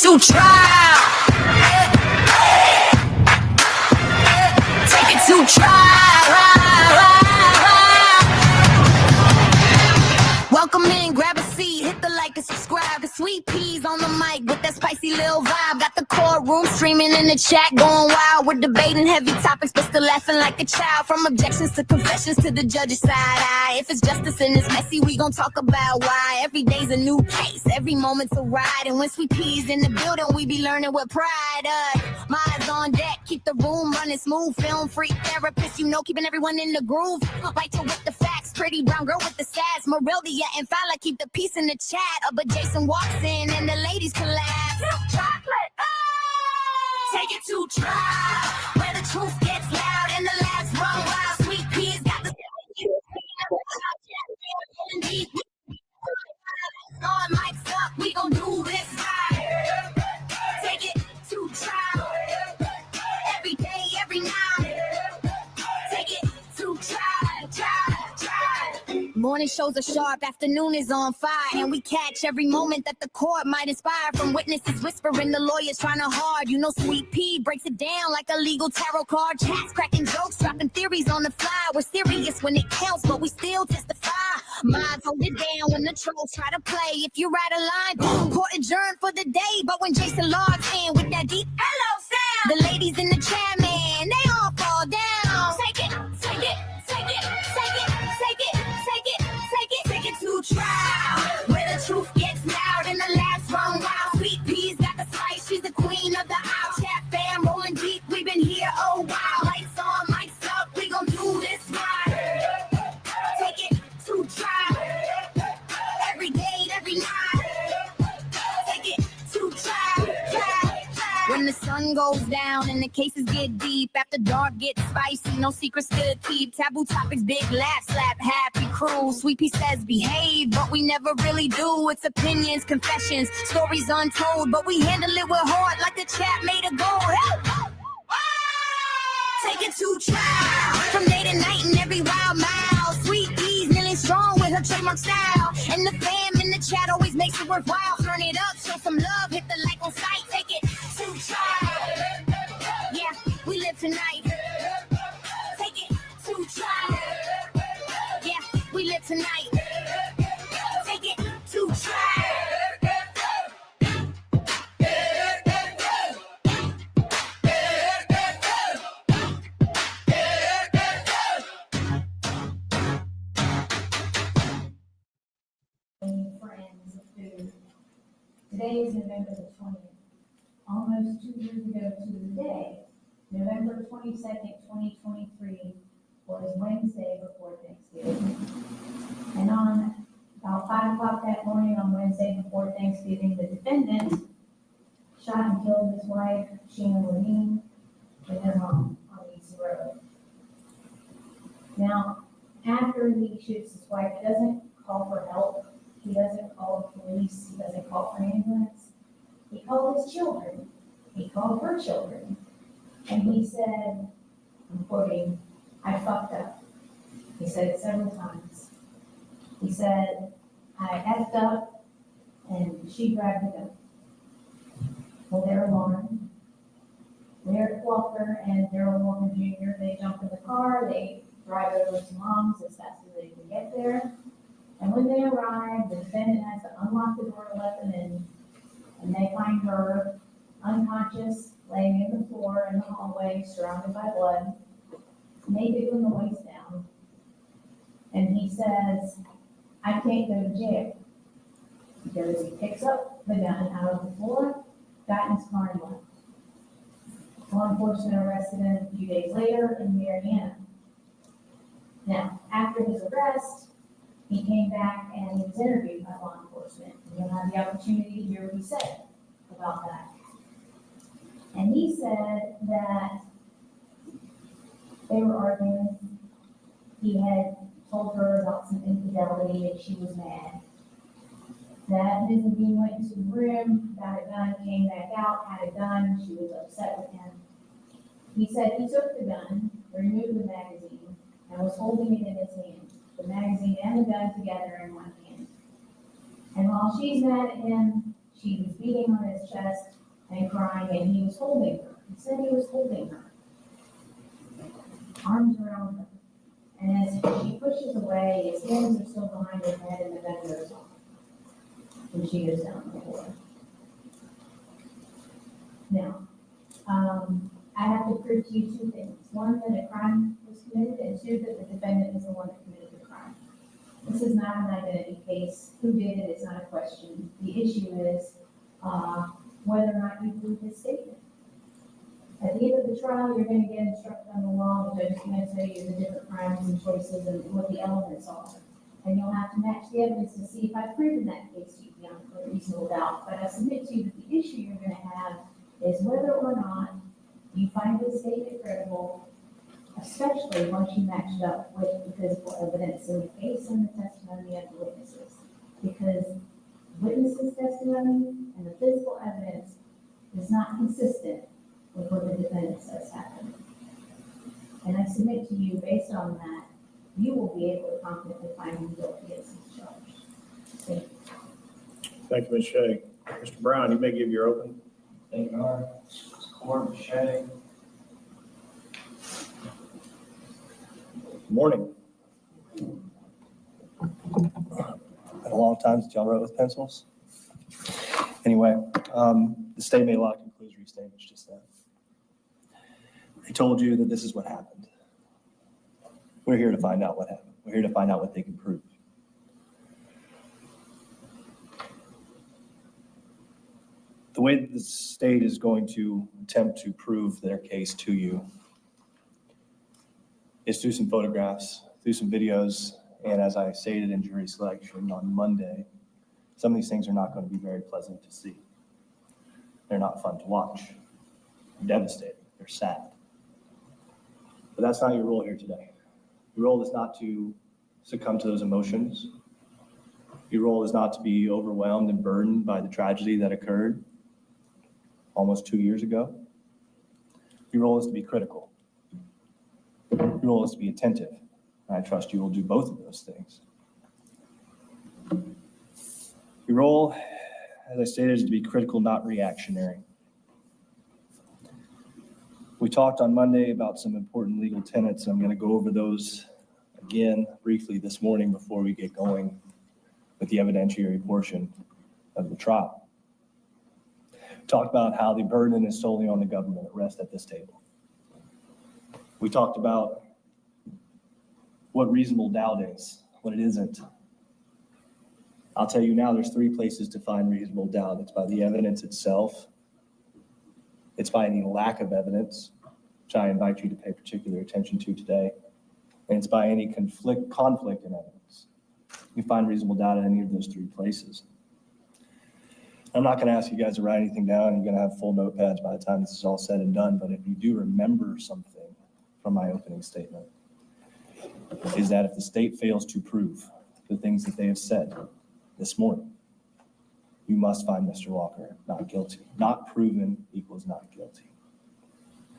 to trial. Take it to trial. Welcome in, grab a seat, hit the like and subscribe. The Sweet Peas on the mic with that spicy little vibe. Got the courtroom streaming in the chat, going wild. We're debating heavy topics, but still laughing like a child. From objections to confessions to the judge's side eye. If it's justice and it's messy, we gon' talk about why. Every day's a new case, every moment's a ride. And when Sweet Peas in the building, we be learning with pride. My eyes on deck, keep the room running smooth. Film freak therapist, you know, keeping everyone in the groove. Right to with the facts, pretty brown girl with the sass. Morellia and Fowler keep the peace in the chat. But Jason walks in and the ladies collapse. Chocolate, take it to trial, where the truth gets loud and the laughs run wild. Sweet Peas got the on mics up, we gon' do this right. Take it to trial, every day, every night. Take it to trial, trial, trial. Morning shows are sharp, afternoon is on fire, and we catch every moment that the court might inspire. From witnesses whispering, the lawyers trying to hard. You know, Sweet Pea breaks it down like a legal tarot card. Chats cracking jokes, dropping theories on the fly. We're serious when it counts, but we still testify. Minds hold it down when the trolls try to play. If you write a line, court adjourned for the day. But when Jason logs in with that deep hello sound, the ladies in the chat, man, they all fall down. Take it, take it, take it, take it, take it, take it, take it, take it to trial, where the truth gets loud and the laughs run wild. Sweet Peas got the spice, she's the queen of the aisle. Chat fam rolling deep, we've been here oh wow. Lights on, mics up, we gon' do this right. Take it to trial, every day, every night. Take it to trial, trial, trial. When the sun goes down and the cases get deep, after dark gets spicy, no secrets to keep. Taboo topics, big laugh, slap, happy crew. Sweet Pea says behave, but we never really do. It's opinions, confessions, stories untold, but we handle it with heart like the chat made a goal. Hey! Take it to trial, from day to night and every wild mile. Sweet Peas million strong with her trademark style, and the fam in the chat always makes it worthwhile. Turn it up, show some love, hit the like on sight. Take it to trial, yeah, we live tonight. Take it to trial, yeah, we live tonight. Take it to trial. Friends of food. Today is November the 20th. Almost 2 years ago to the day, November 22nd, 2023, was Wednesday before Thanksgiving. And on about 5 o'clock that morning on Wednesday before Thanksgiving, the defendant shot and killed his wife, Sheena Levine, with her home on East Road. Now, after he shoots his wife, he doesn't call for help. He doesn't call the police. He doesn't call for ambulance. He called his children. He called her children. And he said, I'm quoting, I fucked up. He said it several times. He said, I effed up, and she grabbed the gun. Well, they're alarmed. Darryll Walker and Darryll Walker Jr., they jump in the car. They drive over to Mom's as fast as they can get there. And when they arrive, the defendant has to unlock the door to let them in, and they find her unconscious, laying in the floor in the hallway, surrounded by blood, naked from the waist down. And he says, I can't go to jail. Because he picks up the gun out of the floor, got in his car and left. Law enforcement arrested him a few days later in Marianna. Now, after his arrest, he came back and he was interviewed by law enforcement. And you'll have the opportunity to hear what he said about that. And he said that they were arguing. He had told her about some infidelity and she was mad. That Ms. Levine went into the room, got a gun, came back out, had a gun. She was upset with him. He said he took the gun, removed the magazine, and was holding it in his hand. The magazine and the gun together in one hand. And while she's mad at him, She was beating on his chest and crying, and he was holding her. He said he was holding her, arms around her. And as she pushes away, his hands are still behind her head and the gun goes off. And she goes down on the floor. Now, I have to prove to you two things. One, that a crime was committed, and two, that the defendant is the one that committed the crime. This is not an identity case. Who did it is not a question. The issue is whether or not you believe his statement. At the end of the trial, you're going to get instructed on the law. The judge is going to tell you the different crimes and choices and what the elements are. And you'll have to match the evidence to see if I've proven that case to you beyond a reasonable doubt. But I submit to you that the issue you're going to have is whether or not you find his statement credible, especially once you match it up with the physical evidence in the case and the testimony of the witnesses. Because witnesses' testimony and the physical evidence is not consistent with what the defendant says happened. And I submit to you, based on that, you will be able to confidently find him guilty as he's charged. Thank you. Thank you, Ms. Shea. Mr. Brown, you may give your open. Thank you, Your Honor. Court, Shea. Good morning. Been a long time since y'all wrote with pencils. Anyway, the state made a lot of conclusory statements just then. They told you that this is what happened. We're here to find out what happened. We're here to find out what they can prove. The way that the state is going to attempt to prove their case to you is through some photographs, through some videos, and as I stated in jury selection on Monday, some of these things are not going to be very pleasant to see. They're not fun to watch. They're devastating. They're sad. But that's not your role here today. Your role is not to succumb to those emotions. Your role is not to be overwhelmed and burdened by the tragedy that occurred almost 2 years ago. Your role is to be critical. Your role is to be attentive. And I trust you will do both of those things. Your role, as I stated, is to be critical, not reactionary. We talked on Monday about some important legal tenets, and I'm going to go over those again briefly this morning before we get going with the evidentiary portion of the trial. We talked about how the burden is solely on the government at rest at this table. We talked about what reasonable doubt is, what it isn't. I'll tell you now, there's 3 places to find reasonable doubt. It's by the evidence itself. It's by any lack of evidence, which I invite you to pay particular attention to today. And it's by any conflict in evidence. You find reasonable doubt in any of those 3 places. I'm not going to ask you guys to write anything down. You're going to have full notepads by the time this is all said and done. But if you do remember something from my opening statement, is that if the state fails to prove the things that they have said this morning, you must find Mr. Walker not guilty. Not proven equals not guilty.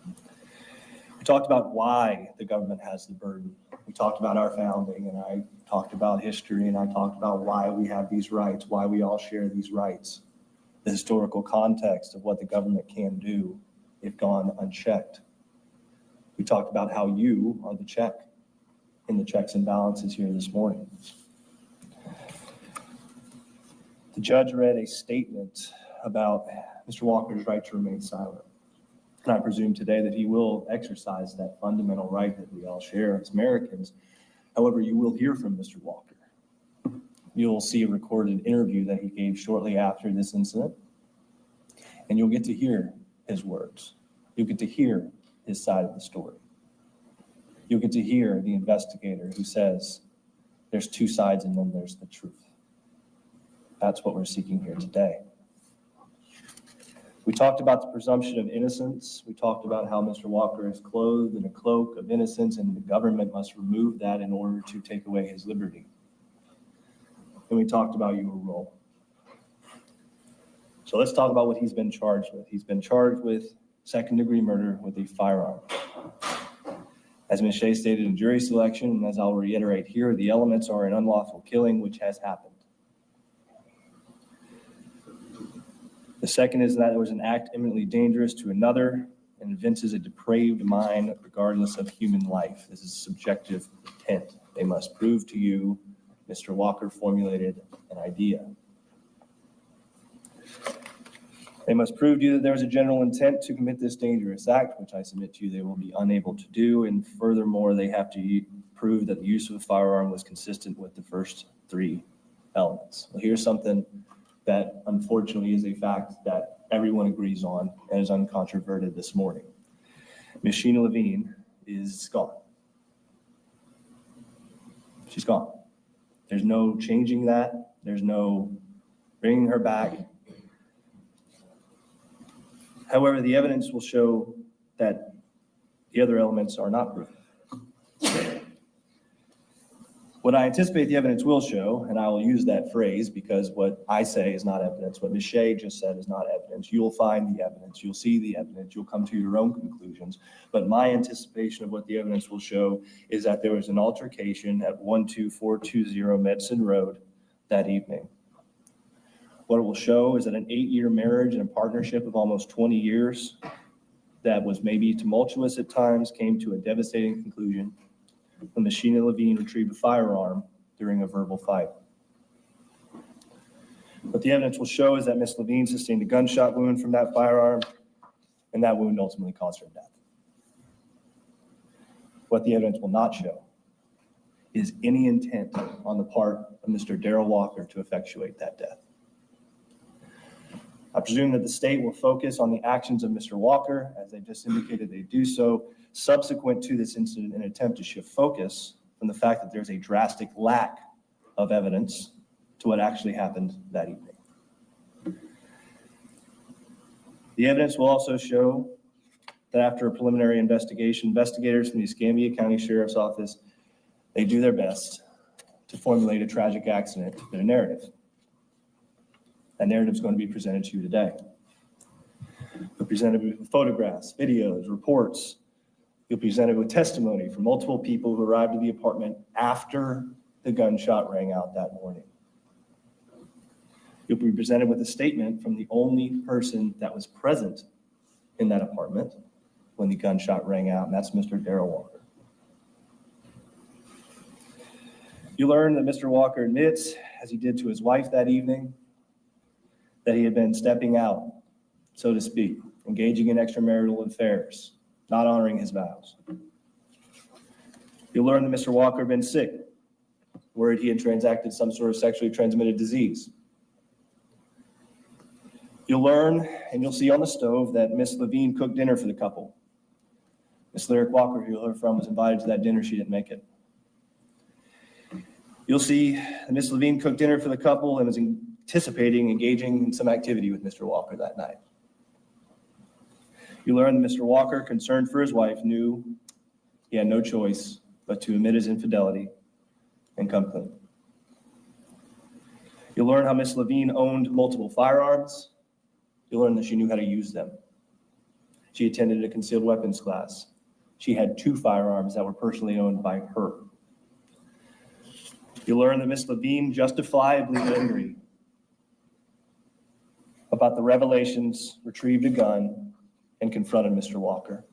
We talked about why the government has the burden. We talked about our founding, and I talked about history, and I talked about why we have these rights, why we all share these rights, the historical context of what the government can do if gone unchecked. We talked about how you are the check in the checks and balances here this morning. The judge read a statement about Mr. Walker's right to remain silent. And I presume today that he will exercise that fundamental right that we all share as Americans. However, you will hear from Mr. Walker. You'll see a recorded interview that he gave shortly after this incident, and you'll get to hear his words. You'll get to hear his side of the story. You'll get to hear the investigator who says there's 2 sides and then there's the truth. That's what we're seeking here today. We talked about the presumption of innocence. We talked about how Mr. Walker is clothed in a cloak of innocence and the government must remove that in order to take away his liberty. And we talked about your role. So let's talk about what he's been charged with. He's been charged with second-degree murder with a firearm. As Ms. Shea stated in jury selection, and as I'll reiterate here, the elements are an unlawful killing which has happened. second is that it was an act imminently dangerous to another and evinces a depraved mind regardless of human life. This is subjective intent. They must prove to you Mr. Walker formulated an idea. They must prove to you that there was a general intent to commit this dangerous act, which I submit to you they will be unable to do. And furthermore, they have to prove that the use of a firearm was consistent with the first three elements. Well, here's something that unfortunately is a fact that everyone agrees on and is uncontroverted this morning. Ms. Sheena Levine is gone. She's gone. There's no changing that. There's no bringing her back. However, the evidence will show that the other elements are not proven. What I anticipate the evidence will show, and I will use that phrase because what I say is not evidence, what Ms. Shea just said is not evidence. You'll find the evidence, you'll see the evidence, you'll come to your own conclusions. But my anticipation of what the evidence will show is that there was an altercation at 12420 Medicine Road that evening. What it will show is that an 8-year marriage and a partnership of almost 20 years that was maybe tumultuous at times came to a devastating conclusion when Ms. Sheena Levine retrieved a firearm during a verbal fight. What the evidence will show is that Ms. Levine sustained a gunshot wound from that firearm, and that wound ultimately caused her death. What the evidence will not show is any intent on the part of Mr. Darryl Walker to effectuate that death. I presume that the state will focus on the actions of Mr. Walker, as they just indicated they do so, subsequent to this incident in an attempt to shift focus from the fact that there's a drastic lack of evidence to what actually happened that evening. The evidence will also show that after a preliminary investigation, investigators from the Escambia County Sheriff's Office, they do their best to formulate a tragic accident to fit a narrative. That narrative is going to be presented to you today. We're presented with photographs, videos, reports. You'll be presented with testimony from multiple people who arrived at the apartment after the gunshot rang out that morning. You'll be presented with a statement from the only person that was present in that apartment when the gunshot rang out, and that's Mr. Darryl Walker. You learn that Mr. Walker admits, as he did to his wife that evening, that he had been stepping out, so to speak, engaging in extramarital affairs, not honoring his vows. You'll learn that Mr. Walker had been sick, worried he had transacted some sort of sexually transmitted disease. You'll learn, and you'll see on the stove, that Miss Levine cooked dinner for the couple. Miss Lyric Walker, who you'll hear from, was invited to that dinner. She didn't make it. You'll see that Miss Levine cooked dinner for the couple and was anticipating engaging in some activity with Mr. Walker that night. You learn that Mr. Walker, concerned for his wife, knew he had no choice but to admit his infidelity and come clean. You'll learn how Miss Levine owned multiple firearms. You'll learn that she knew how to use them. She attended a concealed weapons class. She had 2 firearms that were personally owned by her. You'll learn that Miss Levine, justifiably angry about the revelations, retrieved a gun and confronted Mr. Walker.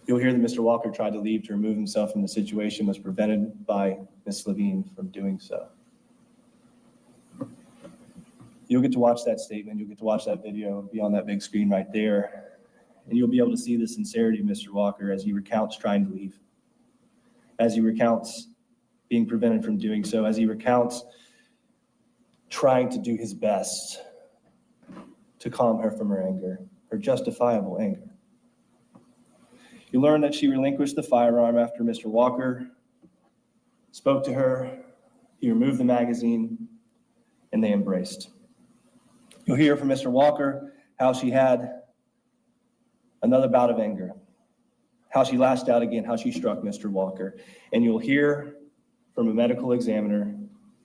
You'll hear that Mr. Walker tried to leave to remove himself from the situation, was prevented by Miss Levine from doing so. You'll get to watch that statement, you'll get to watch that video, be on that big screen right there, and you'll be able to see the sincerity of Mr. Walker as he recounts trying to leave, as he recounts being prevented from doing so, as he recounts trying to do his best to calm her from her anger, her justifiable anger. You learn that she relinquished the firearm after Mr. Walker spoke to her, he removed the magazine, and they embraced. You'll hear from Mr. Walker how she had another bout of anger, how she lashed out again, how she struck Mr. Walker. And you'll hear from a medical examiner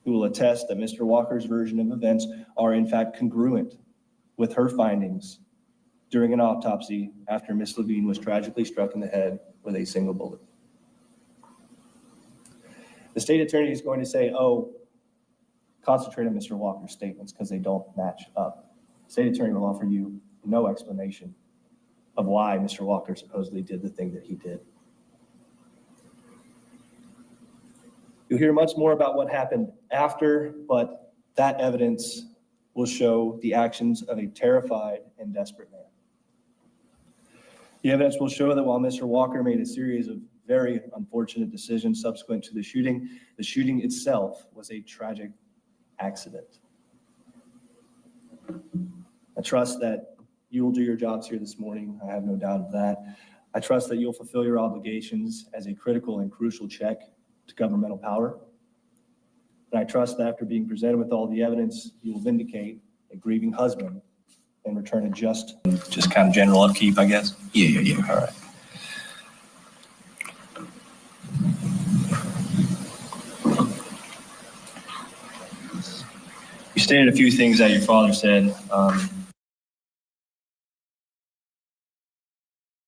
who will attest that Mr. Walker's version of events are in fact congruent with her findings during an autopsy after Miss Levine was tragically struck in the head with a single bullet. The state attorney is going to say, oh, concentrate on Mr. Walker's statements because they don't match up. state attorney will offer you no explanation of why Mr. Walker supposedly did the thing that he did. You'll hear much more about what happened after, but that evidence will show the actions of a terrified and desperate man. The evidence will show that while Mr. Walker made a series of very unfortunate decisions subsequent to the shooting itself was a tragic accident. I trust that you will do your jobs here this morning. I have no doubt of that. I trust that you'll fulfill your obligations as a critical and crucial check to governmental power. And I trust that after being presented with all the evidence, you will vindicate a grieving husband and return a just kind of general upkeep, I guess. Yeah. All right. You stated a few things that your father said.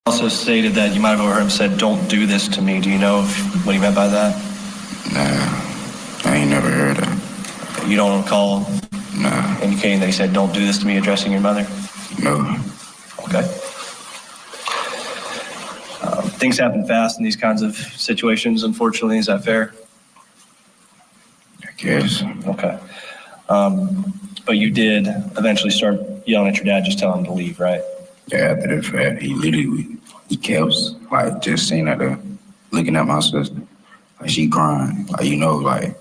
Also stated that you might have overheard him said, "Don't do this to me." Do you know what he meant by that? Nah, I ain't never heard that. You don't recall Nah, indicating that he said, "Don't do this to me," addressing your mother? no. Okay. Things happen fast in these kinds of situations, unfortunately. Is that fair? I guess. Okay. But you did eventually start yelling at your dad, just telling him to leave, right? Yeah, after the fact, he kept, like, just sitting at her, looking at my sister. Like, she crying. Like,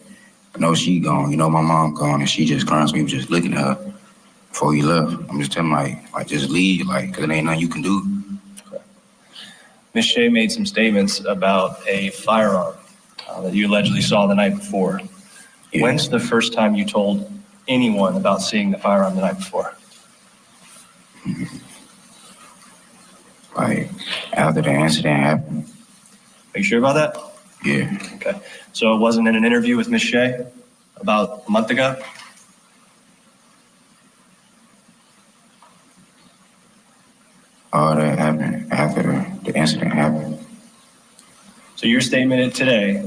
I know she gone. You know my mom gone, and she just crying, so we was just looking at her before he left. I'm just telling him, like just leave, like, because it ain't nothing you can do. Ms. Shea made some statements about a firearm that you allegedly saw the night before. Yeah. When's the first time you told anyone about seeing the firearm the night before? Like, after the incident happened. Are you sure about that? Yeah. Okay. So it wasn't in an interview with Ms. Shea about a month ago? All that happened after the incident happened. So your statement today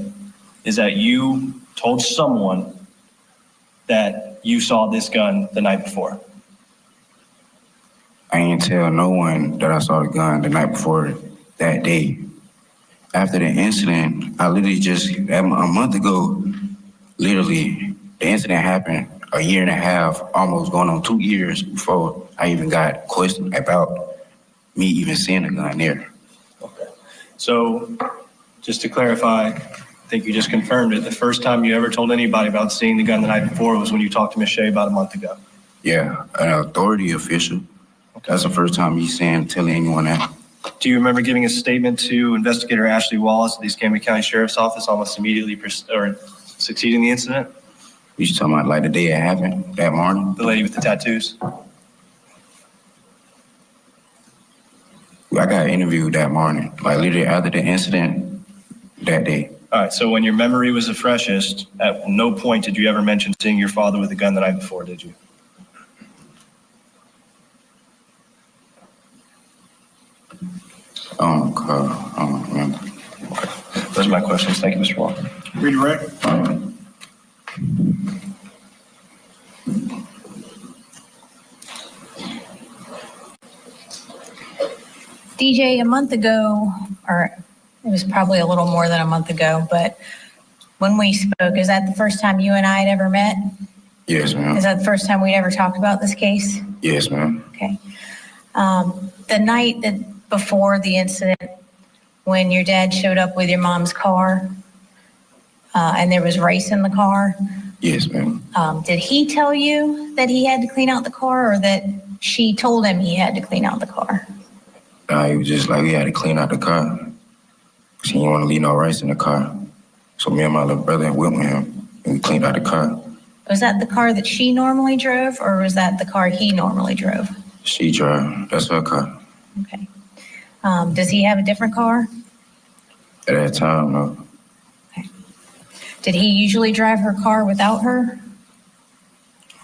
is that you told someone that you saw this gun the night before? I ain't tell no one that I saw the gun the night before that day. After the incident, I literally just, a month ago, literally, the incident happened a year and a half, almost going on 2 years before I even got questioned about me even seeing the gun there. Okay. So just to clarify, I think you just confirmed it. The first time you ever told anybody about seeing the gun the night before was when you talked to Ms. Shea about a month ago. Yeah, an authority official. That's the first time he's telling anyone that. Do you remember giving a statement to Investigator Ashley Wallace at the East Camden County Sheriff's Office almost immediately succeeding the incident? You talking about like the day it happened, that morning? The lady with the tattoos? I got interviewed that morning, like literally after the incident that day. All right, so when your memory was the freshest, at no point did you ever mention seeing your father with a gun the night before, did you? I don't remember. Those are my questions. Thank you, Mr. Walker. Redirect. DJ, a month ago, or it was probably a little more than a month ago, but when we spoke, is that the first time you and I had ever met? Yes, ma'am. Is that the first time we'd ever talked about this case? Yes, ma'am. Okay. The night that before the incident, when your dad showed up with your mom's car, and there was race in the car, Yes, ma'am. did he tell you that he had to clean out the car, or that she told him he had to clean out the car? He was just like, we had to clean out the car. Cause he didn't want to leave no rice in the car. So me and my little brother went with him and we cleaned out the car. Was that the car that she normally drove, or was that the car he normally drove? She drove, that's her car. Okay. Does he have a different car? At that time, no. Did he usually drive her car without her?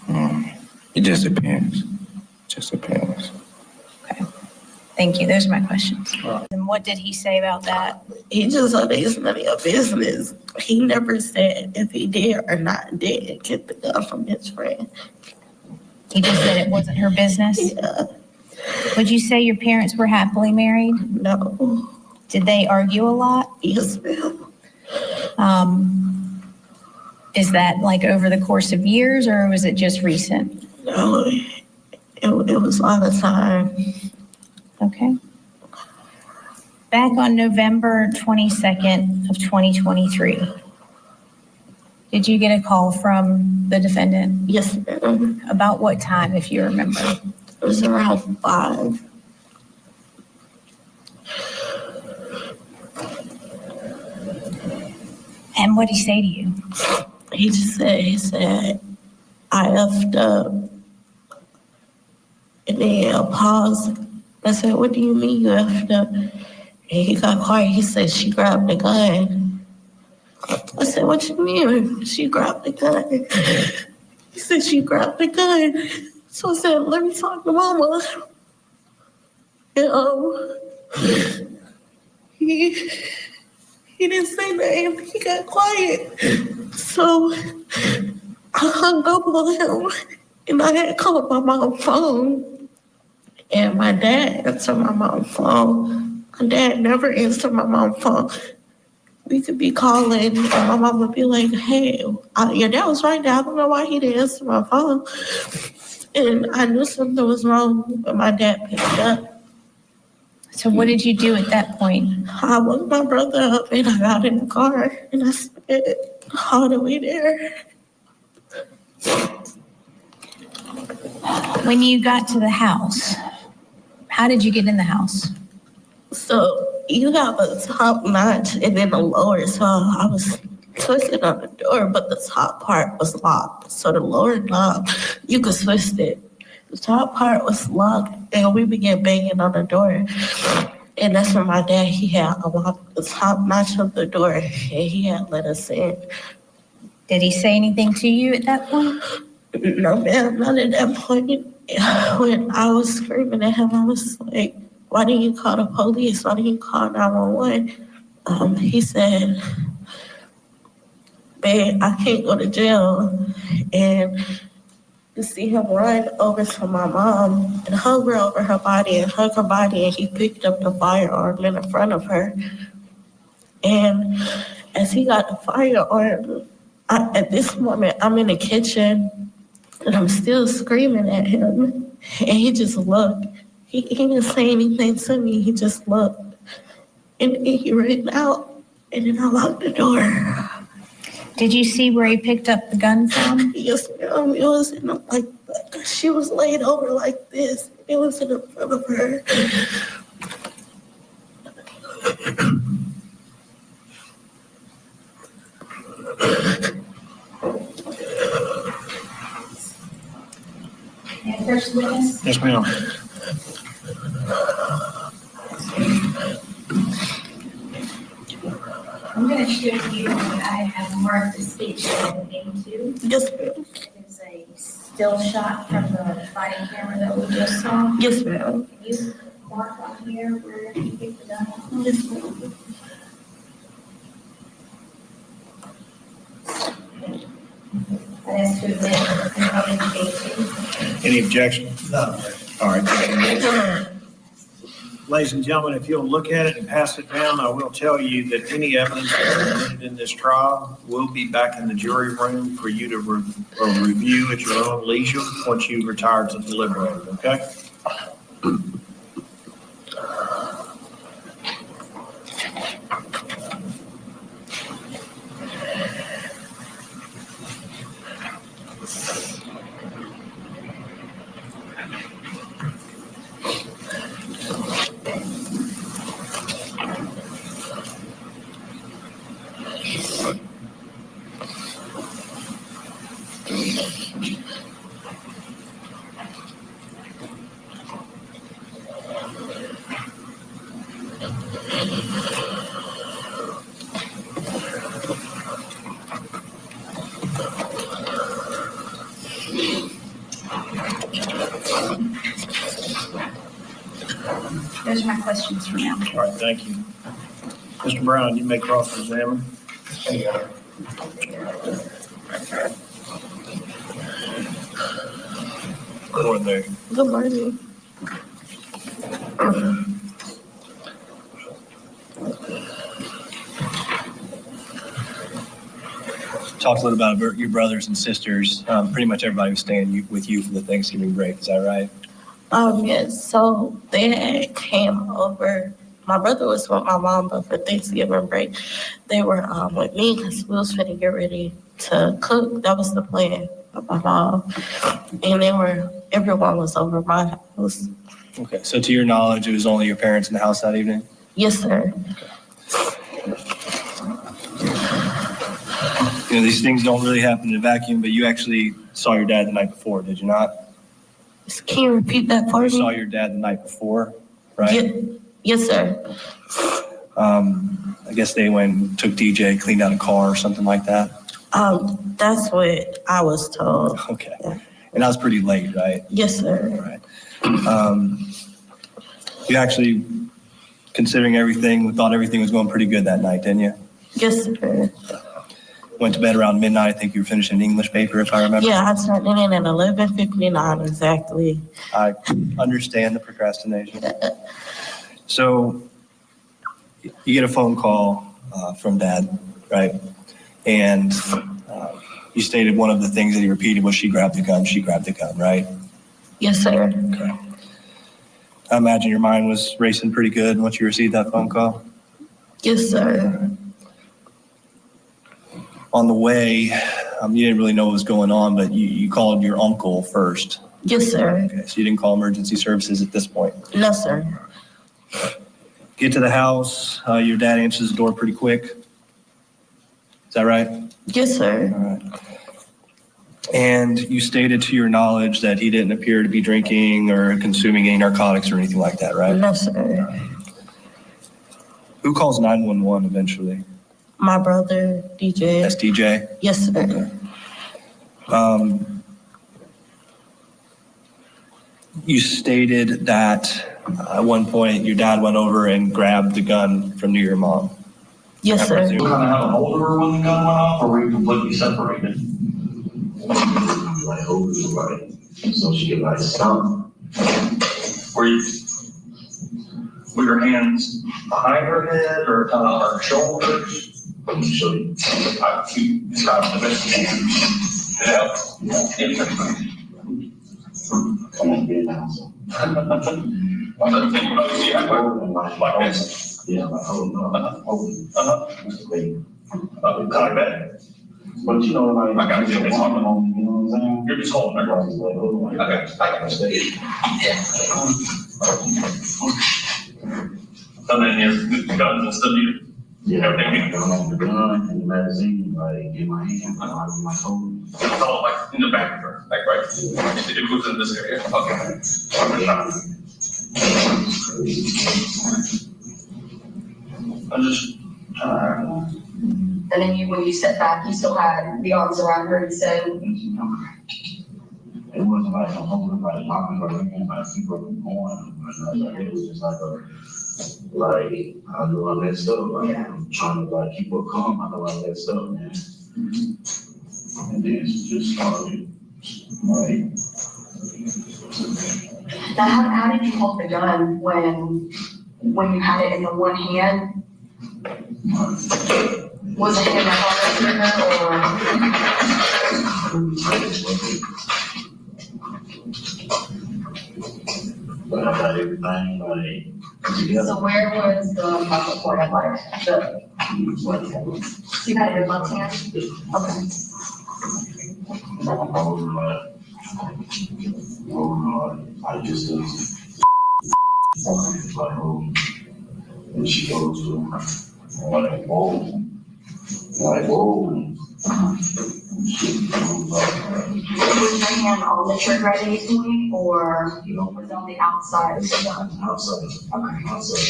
It just depends. Just depends. Okay. Thank you. Those are my questions. And what did he say about that? He just said it's none of your business. He never said if he did or not did get the gun from his friend. You just said it wasn't her business? Yeah, Would you say your parents were happily married? no, Did they argue a lot? yes, ma'am. Is that like over the course of years or was it just recent? No, it was all the time. Okay. Back on November 22nd of 2023, did you get a call from the defendant? Yes, ma'am. About what time, if you remember? It was around 5. And what did he say to you? He said, I effed up. And then a pause. I said, what do you mean you effed up? And he got quiet. He said, she grabbed the gun. I said, what you mean? She grabbed the gun. He said, she grabbed the gun. So I said, let me talk to mama. And he didn't say nothing. He got quiet. So I hung up on him and I had called my mom's phone. And my dad answered my mom's phone. My dad never answered my mom's phone. We could be calling and my mom would be like, hey, your dad was right there. I don't know why he didn't answer my phone. And I knew something was wrong, but my dad picked up. So what did you do at that point? I woke my brother up and I got in the car and I spent all the way there. When you got to the house, how did you get in the house? So you have a top notch and then a lower. So I was twisted on the door, but the top part was locked. So the lower knob, you could twist it. The top part was locked and we began banging on the door. And that's when my dad, he had unlocked the top notch of the door and he had let us in. Did he say anything to you at that point? No, ma'am, not at that point. When I was screaming at him, I was like, why didn't you call the police? Why didn't you call 911? He said, babe, I can't go to jail. And to see him run over to my mom and hug her over her body and hug her body, and he picked up the firearm in front of her. And as he got the firearm, at this moment, I'm in the kitchen and I'm still screaming at him. And he just looked. He didn't say anything to me. He just looked. And he ran out. And then I locked the door. Did you see where he picked up the gun from? Yes, ma'am. It was in like, she was laid over like this. It was in front of her. And first witness, Yes, ma'am. I'm going to show you what I have marked the speech that into. Yes, ma'am. It's a still shot from the body camera that we just saw. Yes, ma'am. Can you mark on here where you picked the gun up? Yes, ma'am. That is to admit in public safety. Any objection? No. All right. Ladies and gentlemen, if you'll look at it and pass it down, I will tell you that any evidence presented in this trial will be back in the jury room for you to review at your own leisure once you retire to deliberate, okay? Those are my questions for now. All right, thank you. Mr. Brown, you may cross-examine. Morning. Good morning. Talked a little about your brothers and sisters. Pretty much everybody was staying with you for the Thanksgiving break. Is that right? Yes, so they came over. My brother was with my mom, but for Thanksgiving break, they were with me because we was finna get ready to cook. That was the plan of my mom. And everyone was over my house. Okay. So to your knowledge, it was only your parents in the house that evening? Yes, sir. You know, these things don't really happen in a vacuum, but you actually saw your dad the night before, did you not? Can you repeat that for You me? saw your dad the night before, right? Yes, sir. I guess they went and took DJ, cleaned out a car or something like that. That's what I was told. Okay. And that was pretty late, right? Yes, sir. Right. You actually, considering everything, thought everything was going pretty good that night, didn't you? Yes, sir. Went to bed around midnight. I think you were finishing an English paper, if I remember. Yeah, I turned it in at 11:59 exactly. I understand the procrastination. So you get a phone call from Dad, right? And you stated one of the things that he repeated was she grabbed the gun, right? Yes, sir. Okay. I imagine your mind was racing pretty good once you received that phone call. Yes, sir. On the way, you didn't really know what was going on, but you called your uncle first. Yes, sir. Okay, so you didn't call emergency services at this point. No, sir. Get to the house, your dad answers the door pretty quick. Is that right? Yes, sir. All right. And you stated to your knowledge that he didn't appear to be drinking or consuming any narcotics or anything like that, right? No, sir. Who calls 911 eventually? My brother, DJ. That's DJ? Yes, sir. Okay. You stated that at one point your dad went over and grabbed the gun from near your mom. Yes, sir. You kind of had a hold of her when the gun went off, or were you completely separated? Like hold somebody so she could like stop. Were your hands behind her head or on her shoulders? Let me show you. You described the best you can. Yeah. Come on, get it now. So. Like this. Yeah, like holding. Like that. But you know, like I got you. you know what I'm saying? You're just holding her. Okay. I got you. Yeah. And then your guns and stuff, Yeah, everything. the gun and the magazine, like in my hand, like on my phone. It's all like in the back of her, like right? It was in this area. Okay. I'm just trying to. And then when you stepped back, you still had the arms around her, you said. It wasn't like I'm holding like locking her in, like keep her from going. It was just like I know I messed up. Like I'm trying to like keep her calm. I know I messed up, man. And then she just started like. Now, how did you hold the gun when you had it in the one hand? Was it in the hollow trigger But I got everything like together. So where was the muscle cord at, like, so you had it in left hand? Okay. I just like and she goes to like whoa. Was your hand on the trigger at any point, or was it on the outside of the gun? Outside. Okay. Outside.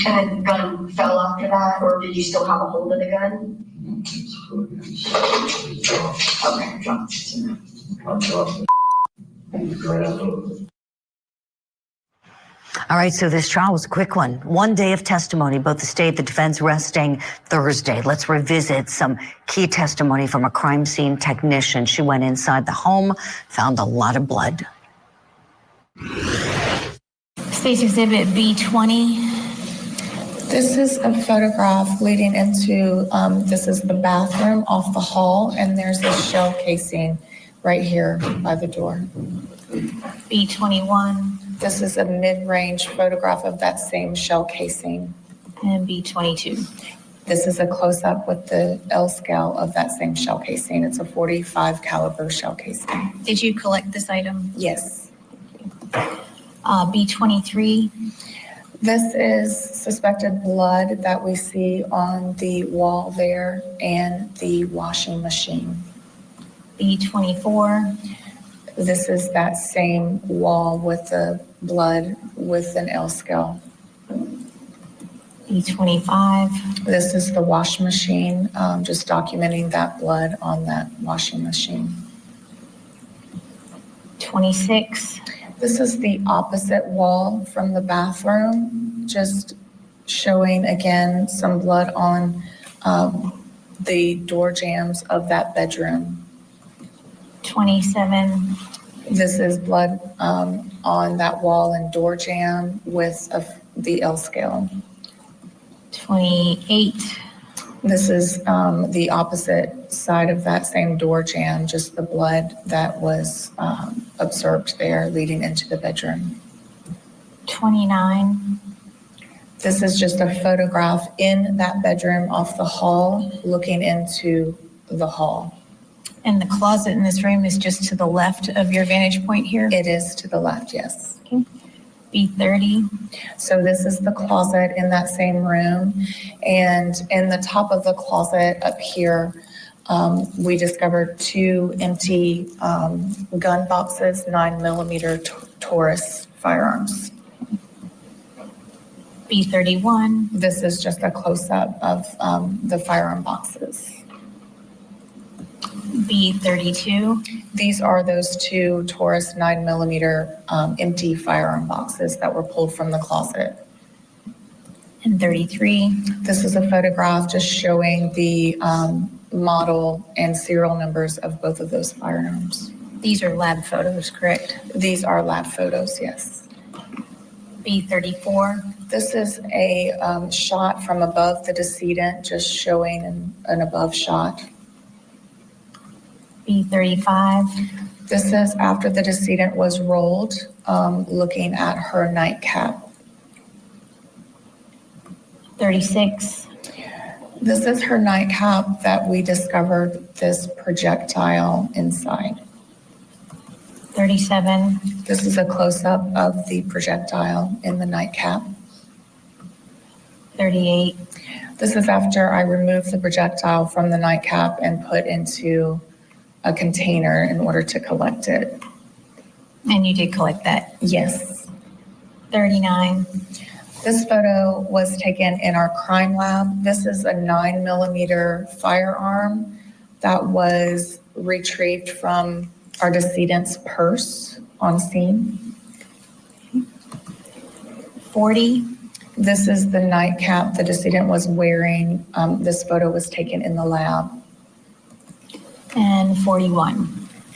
And then the gun fell after that, or did you still have a hold of the gun? Okay, dropped. I dropped it and grabbed her. All right, so this trial was a quick one. 1 day of testimony, both the state, the defense resting Thursday. Let's revisit some key testimony from a crime scene technician. She went inside the home, found a lot of blood. State's Exhibit B20. This is a photograph leading into, this is the bathroom off the hall, and there's a shell casing right here by the door. B21 This is a mid-range photograph of that same shell casing. and B22. This is a close-up with the L scale of that same shell casing. It's a .45 caliber shell casing. Did you collect this item? Yes. B23. This is suspected blood that we see on the wall there and the washing machine. B24. This is that same wall with the blood with an L scale. B25. This is the wash machine, just documenting that blood on that washing machine. 26. This is the opposite wall from the bathroom, just showing again some blood on the door jambs of that bedroom. 27. This is blood on that wall and door jamb with the L scale. 28. This is the opposite side of that same door jamb, just the blood that was observed there leading into the bedroom. 29. This is just a photograph in that bedroom off the hall, looking into the hall. And the closet in this room is just to the left of your vantage point here? It is to the left, yes. Okay. B30. So this is the closet in that same room. And in the top of the closet up here, we discovered 2 empty gun boxes, 9mm Taurus firearms. B31. This is just a close-up of the firearm boxes. B32. These are those 2 Taurus 9mm empty firearm boxes that were pulled from the closet. And 33. This is a photograph just showing the model and serial numbers of both of those firearms. These are lab photos, correct? These are lab photos, yes. B34. This is a shot from above the decedent, just showing an above shot. B35. This is after the decedent was rolled, looking at her nightcap. 36. This is her nightcap that we discovered this projectile inside. 37. This is a close-up of the projectile in the nightcap. 38. This is after I removed the projectile from the nightcap and put into a container in order to collect it. And you did collect that? Yes. 39. This photo was taken in our crime lab. This is a 9mm firearm that was retrieved from our decedent's purse on scene. 40. This is the nightcap the decedent was wearing. This photo was taken in the lab. And 41.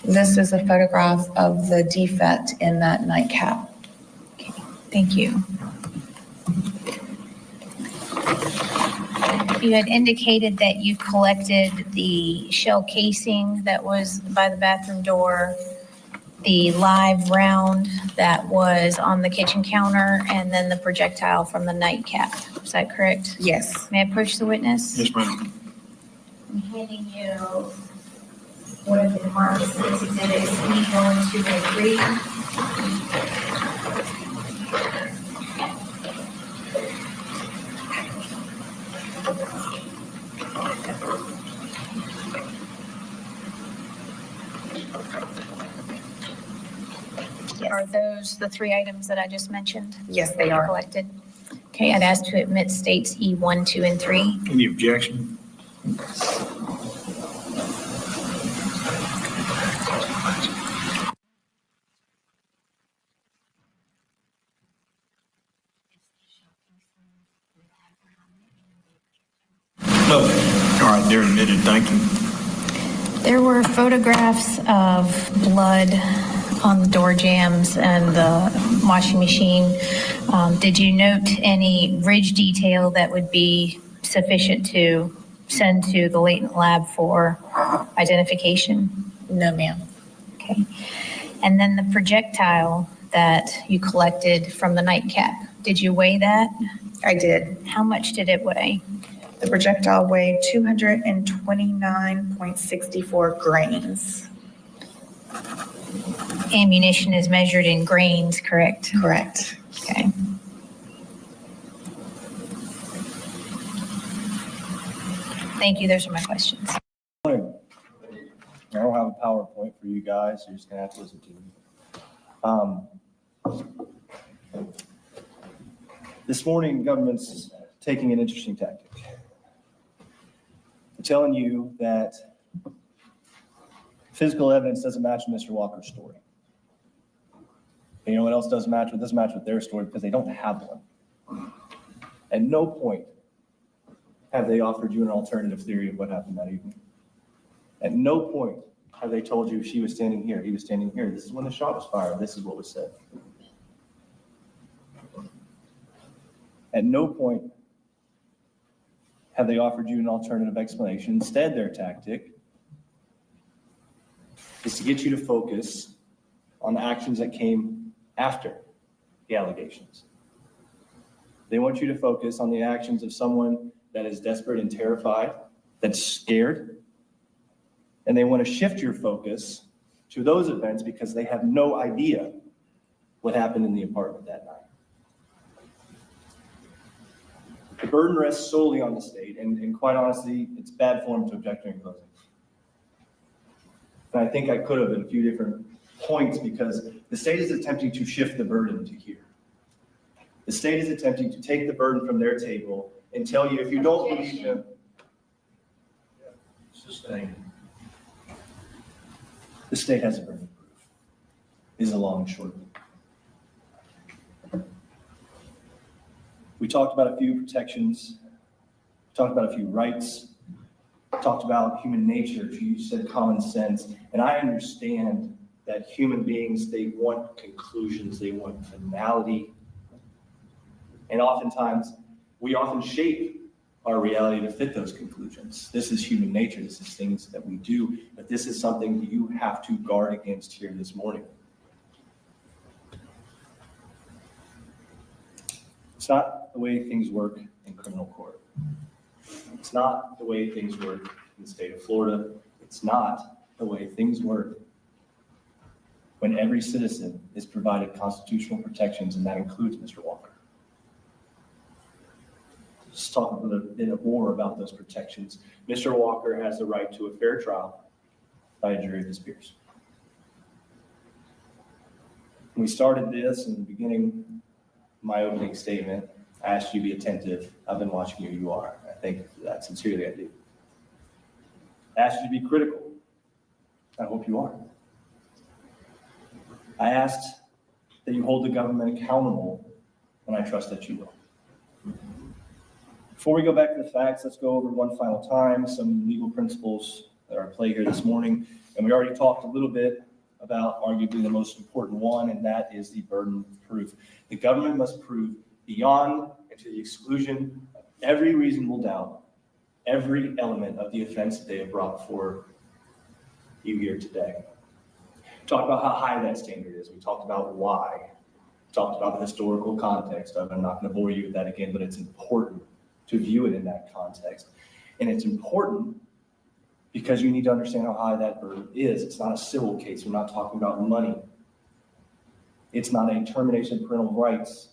This is a photograph of the defect in that nightcap. Okay, thank you. You had indicated that you collected the shell casing that was by the bathroom door, the live round that was on the kitchen counter, and then the projectile from the nightcap. Is that correct? Yes. May I approach the witness? Yes, ma'am. I'm handing you one of the department's exhibits, E1, 2, and 3. Are those the 3 items that I just mentioned? Yes, they that you are. collected? Okay, I'd ask to admit states E1, 2, and 3. Any objection? No. All right, they're admitted. Thank you. There were photographs of blood on the door jambs and the washing machine. Did you note any ridge detail that would be sufficient to send to the latent lab for identification? No, ma'am. Okay. And then the projectile that you collected from the nightcap, did you weigh that? I did. How much did it weigh? The projectile weighed 229.64 grains. Ammunition is measured in grains, correct? Correct. Okay. Thank you. Those are my questions. I don't have a PowerPoint for you guys. You're just gonna have to listen to me. This morning, government's taking an interesting tactic. They're telling you that physical evidence doesn't match Mr. Walker's story. And you know what else doesn't match? It doesn't match with their story because they don't have one. At no point have they offered you an alternative theory of what happened that evening. At no point have they told you she was standing here, he was standing here. This is when the shot was fired. This is what was said. At no point have they offered you an alternative explanation. Instead, their tactic is to get you to focus on the actions that came after the allegations. They want you to focus on the actions of someone that is desperate and terrified, that's scared, and they want to shift your focus to those events because they have no idea what happened in the apartment that night. The burden rests solely on the state, and quite honestly, it's bad form to object during closing. And I think I could have at a few different points because the state is attempting to shift the burden to here. The state is attempting to take the burden from their table and tell you if you don't believe them. Sustained. The state has a burden of proof, is a long and short. We talked about a few protections, talked about a few rights, talked about human nature, you said common sense, and I understand that human beings, they want conclusions, they want finality, and oftentimes, we often shape our reality to fit those conclusions. This is human nature, this is things that we do, but this is something you have to guard against here this morning. It's not the way things work in criminal court. It's not the way things work in the state of Florida. It's not the way things work when every citizen is provided constitutional protections, and that includes Mr. Walker. Let's talk a little bit more about those protections. Mr. Walker has the right to a fair trial by a jury of his peers. When we started this in the beginning, my opening statement, I asked you to be attentive. I've been watching you, you are. I think that sincerely I do. I asked you to be critical. I hope you are. I asked that you hold the government accountable, and I trust that you will. Before we go back to the facts, let's go over one final time some legal principles that are at play here this morning. And we already talked a little bit about arguably the most important one, and that is the burden of proof. The government must prove beyond and to the exclusion of every reasonable doubt, every element of the offense that they have brought for you here today. We talked about how high that standard is. We talked about why. We talked about the historical context of it. I'm not going to bore you with that again, but it's important to view it in that context. And it's important because you need to understand how high that burden is. It's not a civil case. We're not talking about money. It's not a termination of parental rights.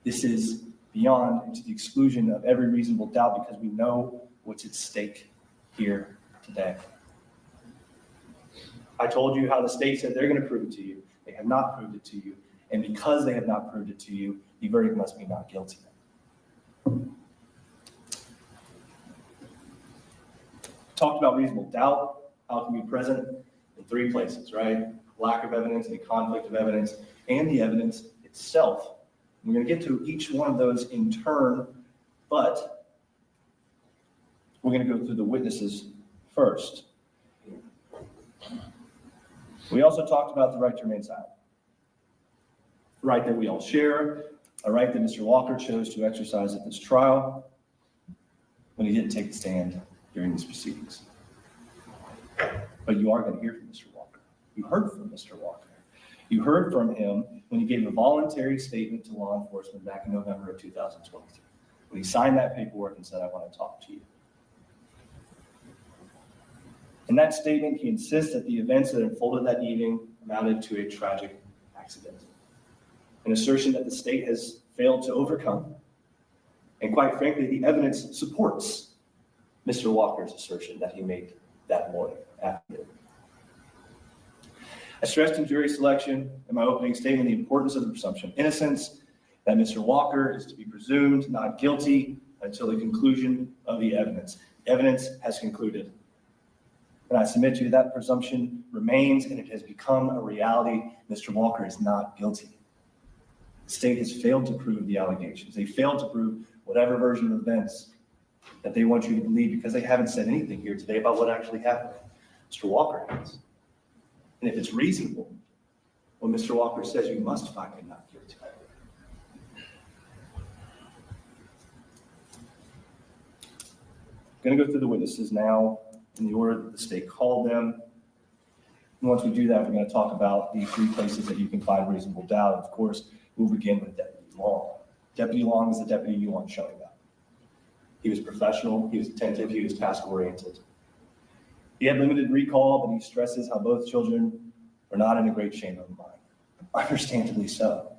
This is beyond and to the exclusion of every reasonable doubt because we know what's at stake here today. I told you how the state said they're going to prove it to you. They have not proved it to you. And because they have not proved it to you, the verdict must be not guilty. Talked about reasonable doubt, how it can be present in three places, right? Lack of evidence, any conflict of evidence, and the evidence itself. We're going to get to each one of those in turn, But we're going to go through the witnesses first. We also talked about the right to remain silent. The right that we all share, a right that Mr. Walker chose to exercise at this trial when he didn't take the stand during these proceedings. But you are going to hear from Mr. Walker. You heard from Mr. Walker. You heard from him when he gave a voluntary statement to law enforcement back in November of 2023, when he signed that paperwork and said, "I want to talk to you." In that statement, he insists that the events that unfolded that evening amounted to a tragic accident, an assertion that the state has failed to overcome. And quite frankly, the evidence supports Mr. Walker's assertion that he made that morning after. I stressed in jury selection in my opening statement the importance of the presumption of innocence, that Mr. Walker is to be presumed not guilty until the conclusion of the evidence. Evidence has concluded. And I submit to you that presumption remains, and it has become a reality. Mr. Walker is not guilty. The state has failed to prove the allegations. They failed to prove whatever version of events that they want you to believe, because they haven't said anything here today about what actually happened. Mr. Walker has. And if it's reasonable, what Mr. Walker says, you must find him not guilty. I'm going to go through the witnesses now in the order that the state called them. And once we do that, we're going to talk about the three places that you can find reasonable doubt. Of course, we'll begin with Deputy Long. Deputy Long is the deputy you want showing up. He was professional, he was attentive, he was task-oriented. He had limited recall, but he stresses how both children were not in a great shape of mind. Understandably so.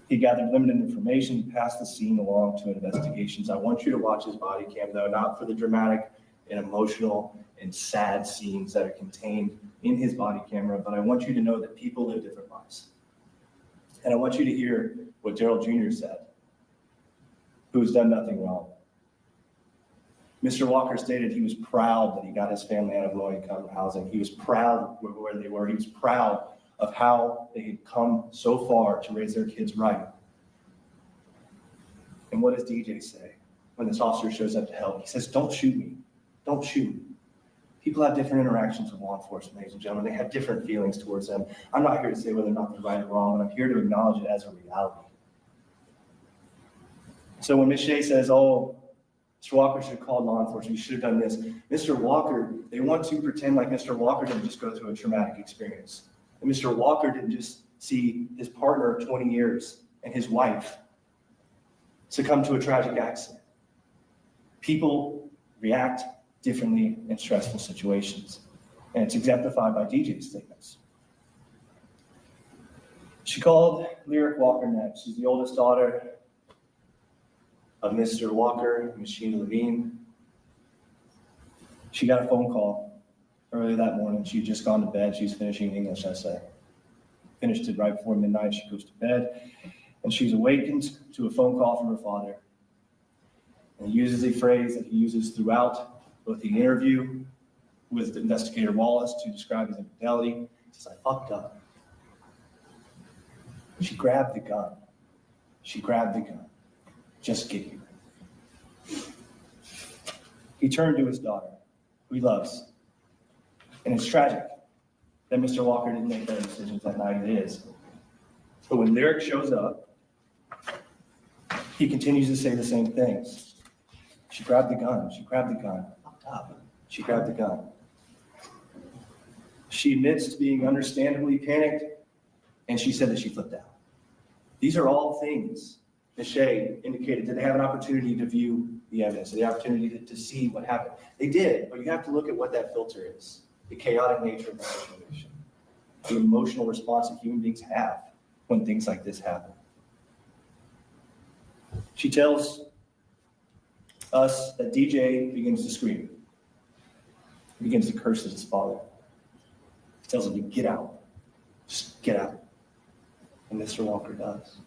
He gathered limited information, he passed the scene along to investigations. I want you to watch his body cam, though, not for the dramatic and emotional and sad scenes that are contained in his body camera, but I want you to know that people live different lives. And I want you to hear what Darryl Jr. said, who has done nothing wrong. Mr. Walker stated he was proud that he got his family out of low-income housing. He was proud where they were. He was proud of how they had come so far to raise their kids right. And what does DJ say when this officer shows up to help? He says, "Don't shoot me. Don't shoot me." People have different interactions with law enforcement, ladies and gentlemen. They have different feelings towards them. I'm not here to say whether or not they're right or wrong, but I'm here to acknowledge it as a reality. So when Ms. Shea says, "Oh, Mr. Walker should have called law enforcement, you should have done this," Mr. Walker, they want to pretend like Mr. Walker didn't just go through a traumatic experience. And Mr. Walker didn't just see his partner of 20 years and his wife succumb to a tragic accident. People react differently in stressful situations. And it's exemplified by DJ's statements. She called Lyric Walker next. She's the oldest daughter of Mr. Walker, Ms. Sheena Levine. She got a phone call early that morning. She'd just gone to bed. She was finishing an English essay. Finished it right before midnight. She goes to bed, and she's awakened to a phone call from her father. And he uses a phrase that he uses throughout both the interview with Investigator Wallace to describe his infidelity. He says, "I fucked up." She grabbed the gun. She grabbed the gun. Just get here. He turned to his daughter, who he loves. And it's tragic that Mr. Walker didn't make better decisions that night. It is. But when Lyric shows up, he continues to say the same things. She grabbed the gun. She grabbed the gun. Fucked up. She grabbed the gun. She admits to being understandably panicked, and she said that she flipped out. These are all things Ms. Shea indicated that they have an opportunity to view the evidence, the opportunity to see what happened. They did, but you have to look at what that filter is, the chaotic nature of the situation, the emotional response that human beings have when things like this happen. She tells us that DJ begins to scream. He begins to curse at his father. He tells him to get out. Just get out. And Mr. Walker does.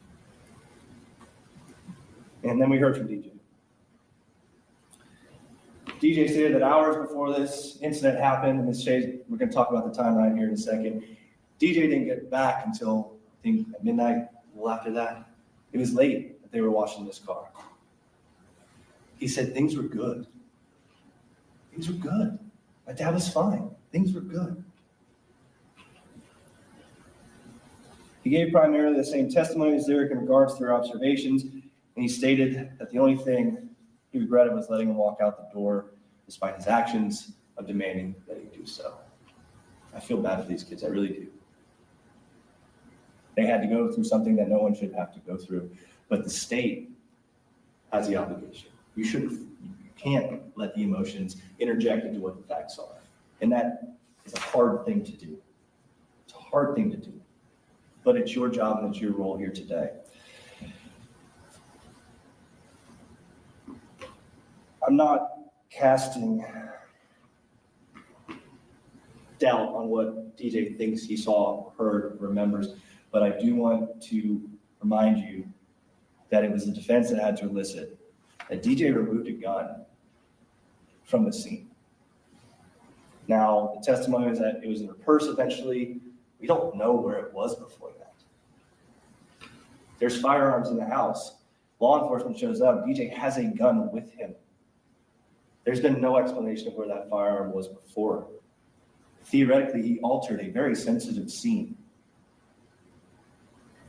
And then we heard from DJ. DJ stated that hours before this incident happened, and Ms. Shea, we're going to talk about the timeline here in a second. DJ didn't get back until, I think, at midnight, a little after that. It was late that they were washing this car. He said things were good. Things were good. My dad was fine. Things were good. He gave primarily the same testimony as Derek in regards to their observations, and he stated that the only thing he regretted was letting him walk out the door despite his actions of demanding that he do so. I feel bad for these kids, I really do. They had to go through something that no one should have to go through, but the state has the obligation. You can't let the emotions interject into what the facts are. And that is a hard thing to do. It's a hard thing to do, but it's your job and it's your role here today. I'm not casting doubt on what DJ thinks he saw, heard, remembers, but I do want to remind you that it was the defense that had to elicit that DJ removed a gun from the scene. Now, the testimony is that it was in her purse eventually. We don't know where it was before that. There's firearms in the house. Law enforcement shows up. DJ has a gun with him. There's been no explanation of where that firearm was before. Theoretically, he altered a very sensitive scene.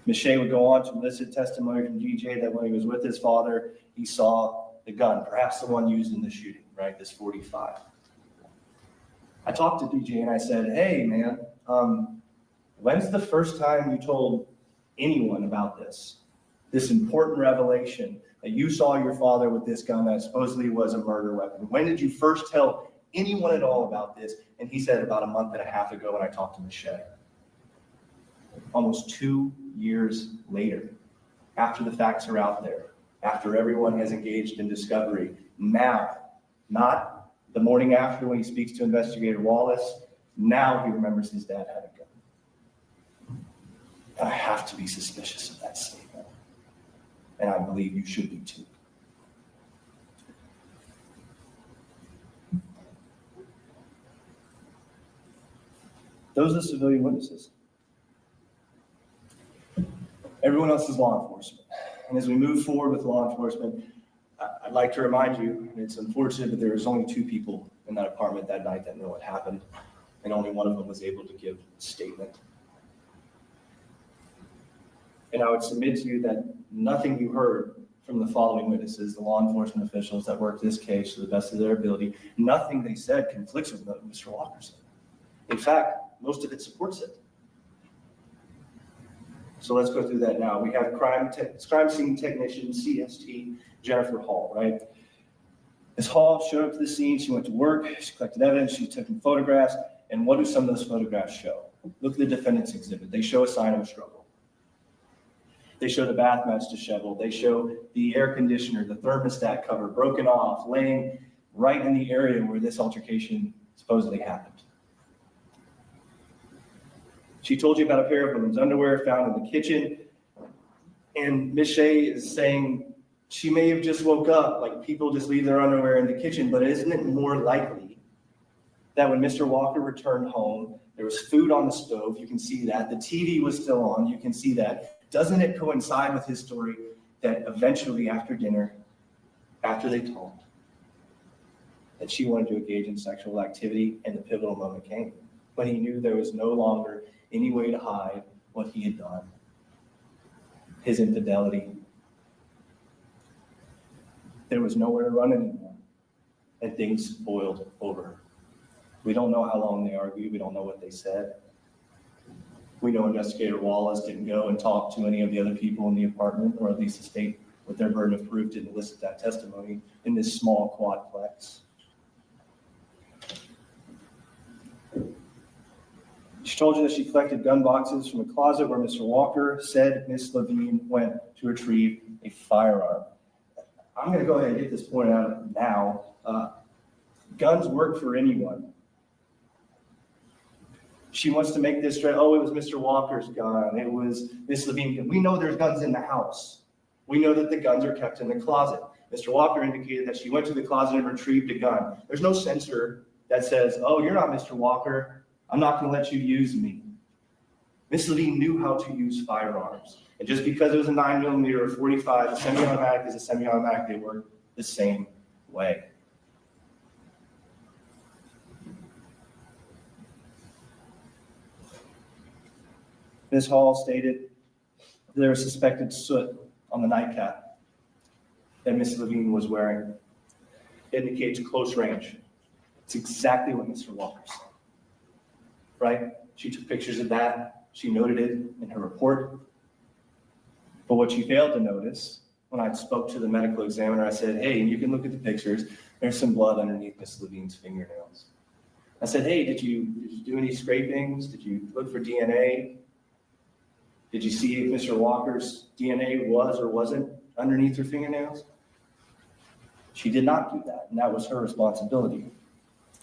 Ms. Shea would go on to elicit testimony from DJ that when he was with his father, he saw the gun, perhaps the one used in the shooting, right? This .45. I talked to DJ and I said, hey man, when's the first time you told anyone about this important revelation that you saw your father with this gun that supposedly was a murder weapon? When did you first tell anyone at all about this? And he said about a month and a half ago when I talked to Ms. Shea. Almost 2 years later, after the facts are out there, after everyone has engaged in discovery, now, not the morning after when he speaks to Investigator Wallace, now he remembers his dad had a gun. And I have to be suspicious of that statement. And I believe you should be too. Those are the civilian witnesses. Everyone else is law enforcement. And as we move forward with law enforcement, I'd like to remind you, and it's unfortunate, but there was only 2 people in that apartment that night that know what happened, and only one of them was able to give a statement. And I would submit to you that nothing you heard from the following witnesses, the law enforcement officials that worked this case to the best of their ability, nothing they said conflicts with what Mr. Walker said. In fact, most of it supports it. So let's go through that now. We have crime scene technician, CST, Jennifer Hall, right? Ms. Hall showed up to the scene. She went to work. She collected evidence. She took photographs. And what do some of those photographs show? Look at the defendant's exhibit. They show a sign of a struggle. They show the bath mats disheveled. They show the air conditioner, the thermostat cover broken off, laying right in the area where this altercation supposedly happened. She told you about a pair of women's underwear found in the kitchen. And Ms. Shea is saying she may have just woke up, like people just leave their underwear in the kitchen, but isn't it more likely that when Mr. Walker returned home, there was food on the stove, you can see that, the TV was still on, you can see that. Doesn't it coincide with his story that eventually after dinner, after they talked, that she wanted to engage in sexual activity and the pivotal moment came when he knew there was no longer any way to hide what he had done, his infidelity. There was nowhere to run anymore, and things boiled over. We don't know how long they argued. We don't know what they said. We know Investigator Wallace didn't go and talk to any of the other people in the apartment, or at least the state, with their burden of proof, didn't elicit that testimony in this small quadplex. She told you that she collected gun boxes from a closet where Mr. Walker said Ms. Levine went to retrieve a firearm. I'm going to go ahead and get this pointed out now. Guns work for anyone. She wants to make this straight. Oh, it was Mr. Walker's gun. It was Ms. Levine's gun. We know there's guns in the house. We know that the guns are kept in the closet. Mr. Walker indicated that she went to the closet and retrieved a gun. There's no censor that says, oh, you're not Mr. Walker. I'm not going to let you use me. Miss Levine knew how to use firearms. And just because it was a 9mm or 45, a semi-automatic is a semi-automatic, they work the same way. Ms. Hall stated there was suspected soot on the nightcap that Ms. Levine was wearing. It indicates close range. It's exactly what Mr. Walker said, right? She took pictures of that. She noted it in her report. But what she failed to notice, when I spoke to the medical examiner, I said, hey, you can look at the pictures. There's some blood underneath Ms. Levine's fingernails. I said, hey, did you do any scrapings? Did you look for DNA? Did you see if Mr. Walker's DNA was or wasn't underneath her fingernails? She did not do that, and that was her responsibility.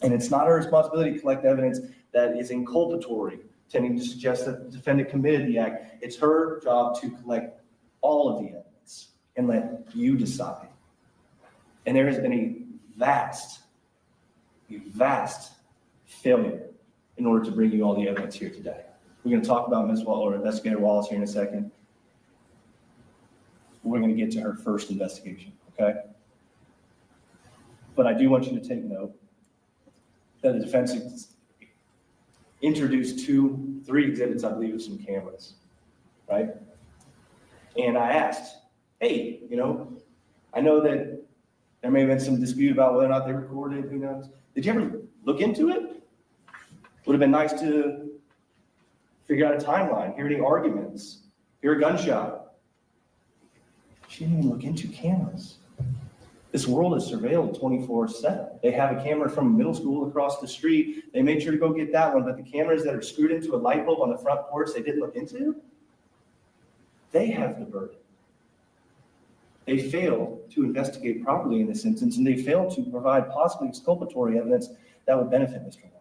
And it's not her responsibility to collect evidence that is inculpatory, tending to suggest that the defendant committed the act. It's her job to collect all of the evidence and let you decide. And there has been a vast failure in order to bring you all the evidence here today. We're going to talk about Ms. Waller, Investigator Wallace, here in a second. We're going to get to her first investigation, okay? But I do want you to take note that the defense introduced 3 exhibits, I believe, of some cameras, right? And I asked, hey, I know that there may have been some dispute about whether or not they recorded, who knows? Did you ever look into it? Would have been nice to figure out a timeline, hear any arguments, hear a gunshot. She didn't even look into cameras. This world is surveilled 24/7. They have a camera from middle school across the street. They made sure to go get that one, but the cameras that are screwed into a light bulb on the front porch they didn't look into, they have the burden. They failed to investigate properly in this instance, and they failed to provide possibly exculpatory evidence that would benefit Mr. Walker.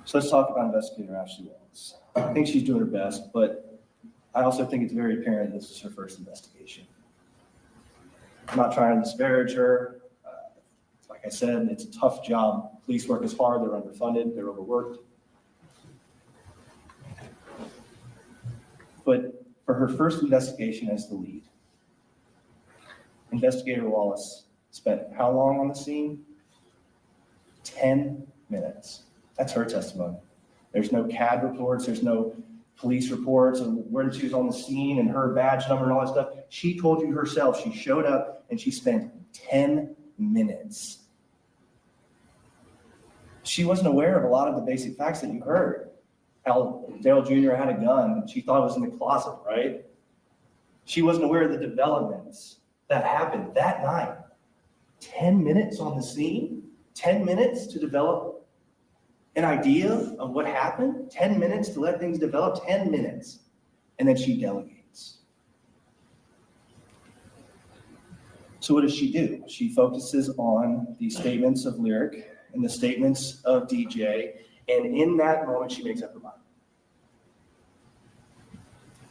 So let's talk about Investigator Ashley Wallace. I think she's doing her best, but I also think it's very apparent this is her first investigation. I'm not trying to disparage her. Like I said, it's a tough job. Police work is hard. They're underfunded. They're overworked. But for her first investigation as the lead, Investigator Wallace spent how long on the scene? 10 minutes. That's her testimony. There's no CAD reports. There's no police reports and when she was on the scene and her badge number and all that stuff. She told you herself, she showed up and she spent 10 minutes. She wasn't aware of a lot of the basic facts that you heard. How Darryl Jr. had a gun. She thought it was in the closet, right? She wasn't aware of the developments that happened that night. 10 minutes on the scene, 10 minutes to develop an idea of what happened, 10 minutes to let things develop, 10 minutes. And then she delegates. So what does she do? She focuses on the statements of Lyric and the statements of DJ. And in that moment, she makes up her mind.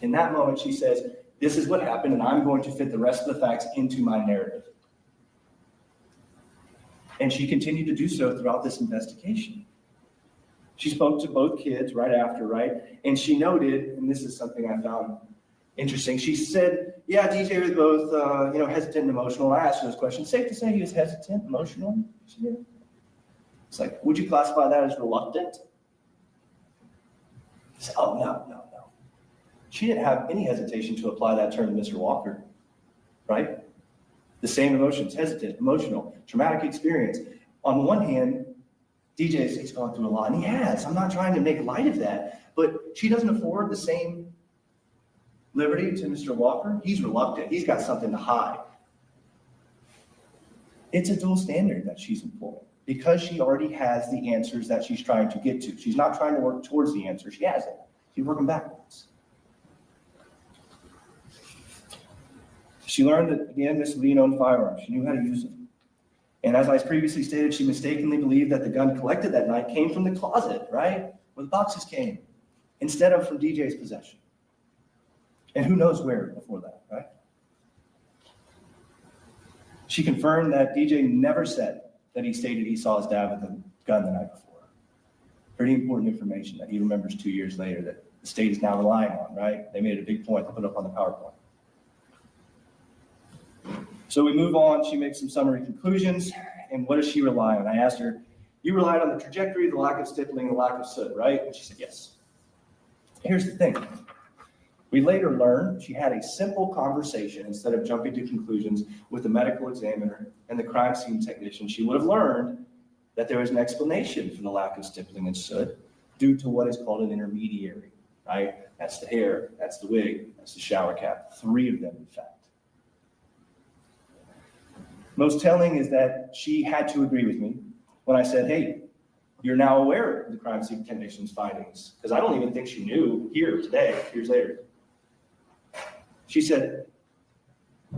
In that moment, she says, this is what happened, and I'm going to fit the rest of the facts into my narrative. And she continued to do so throughout this investigation. She spoke to both kids right after, right? And she noted, and this is something I found interesting, she said, yeah, DJ was both, hesitant and emotional. I asked her this question. Safe to say he was hesitant, emotional? She did. It's like, would you classify that as reluctant? She said, oh, no. She didn't have any hesitation to apply that term to Mr. Walker, right? The same emotions, hesitant, emotional, traumatic experience. On one hand, DJ's gone through a lot, and he has. I'm not trying to make light of that, but she doesn't afford the same liberty to Mr. Walker. He's reluctant. He's got something to hide. It's a dual standard that she's employing because she already has the answers that she's trying to get to. She's not trying to work towards the answer. She has it. She's working backwards. She learned that, again, Miss Levine owned firearms. She knew how to use them. And as I previously stated, she mistakenly believed that the gun collected that night came from the closet, right? Where the boxes came, instead of from DJ's possession. And who knows where before that, right? She confirmed that DJ never said that he stated he saw his dad with a gun the night before. Pretty important information that he remembers 2 years later that the state is now relying on, right? They made it a big point to put up on the PowerPoint. So we move on, she makes some summary conclusions, and what does she rely on? I asked her, you relied on the trajectory, the lack of stippling, the lack of soot, right? And she said, yes. Here's the thing. We later learned she had a simple conversation instead of jumping to conclusions with the medical examiner and the crime scene technician. She would have learned that there was an explanation for the lack of stippling and soot due to what is called an intermediary, right? That's the hair, that's the wig, that's the shower cap, 3 of them in fact. Most telling is that she had to agree with me when I said, hey, you're now aware of the crime scene technician's findings, because I don't even think she knew here today, years later. She said,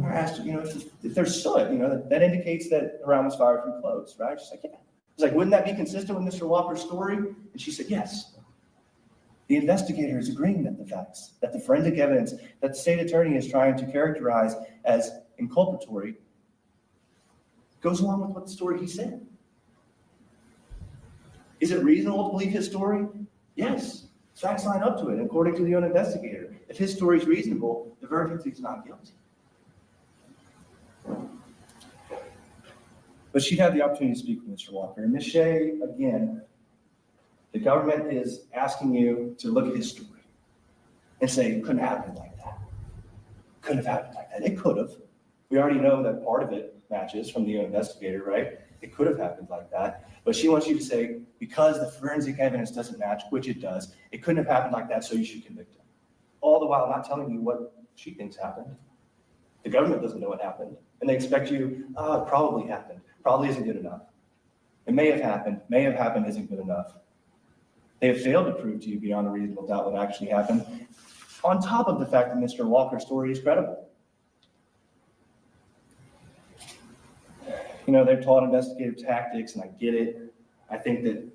I asked her, if there's soot, that indicates that the round was fired from clothes, right? She's like, yeah. I was like, wouldn't that be consistent with Mr. Walker's story? And she said, yes. The investigator is agreeing that the facts, that the forensic evidence that the state attorney is trying to characterize as inculpatory goes along with what the story he said. Is it reasonable to believe his story? Yes. Facts line up to it, according to the own investigator. If his story is reasonable, the verdict is not guilty. But she had the opportunity to speak with Mr. Walker. And Ms. Shea, again, the government is asking you to look at his story and say, it couldn't happen like that. Couldn't have happened like that. It could have. We already know that part of it matches from the own investigator, right? It could have happened like that. But she wants you to say, because the forensic evidence doesn't match, which it does, it couldn't have happened like that, so you should convict him. All the while not telling you what she thinks happened. The government doesn't know what happened. And they expect you, it probably happened. Probably isn't good enough. It may have happened isn't good enough. They have failed to prove to you beyond a reasonable doubt what actually happened, on top of the fact that Mr. Walker's story is credible. They're taught investigative tactics, and I get it. I think that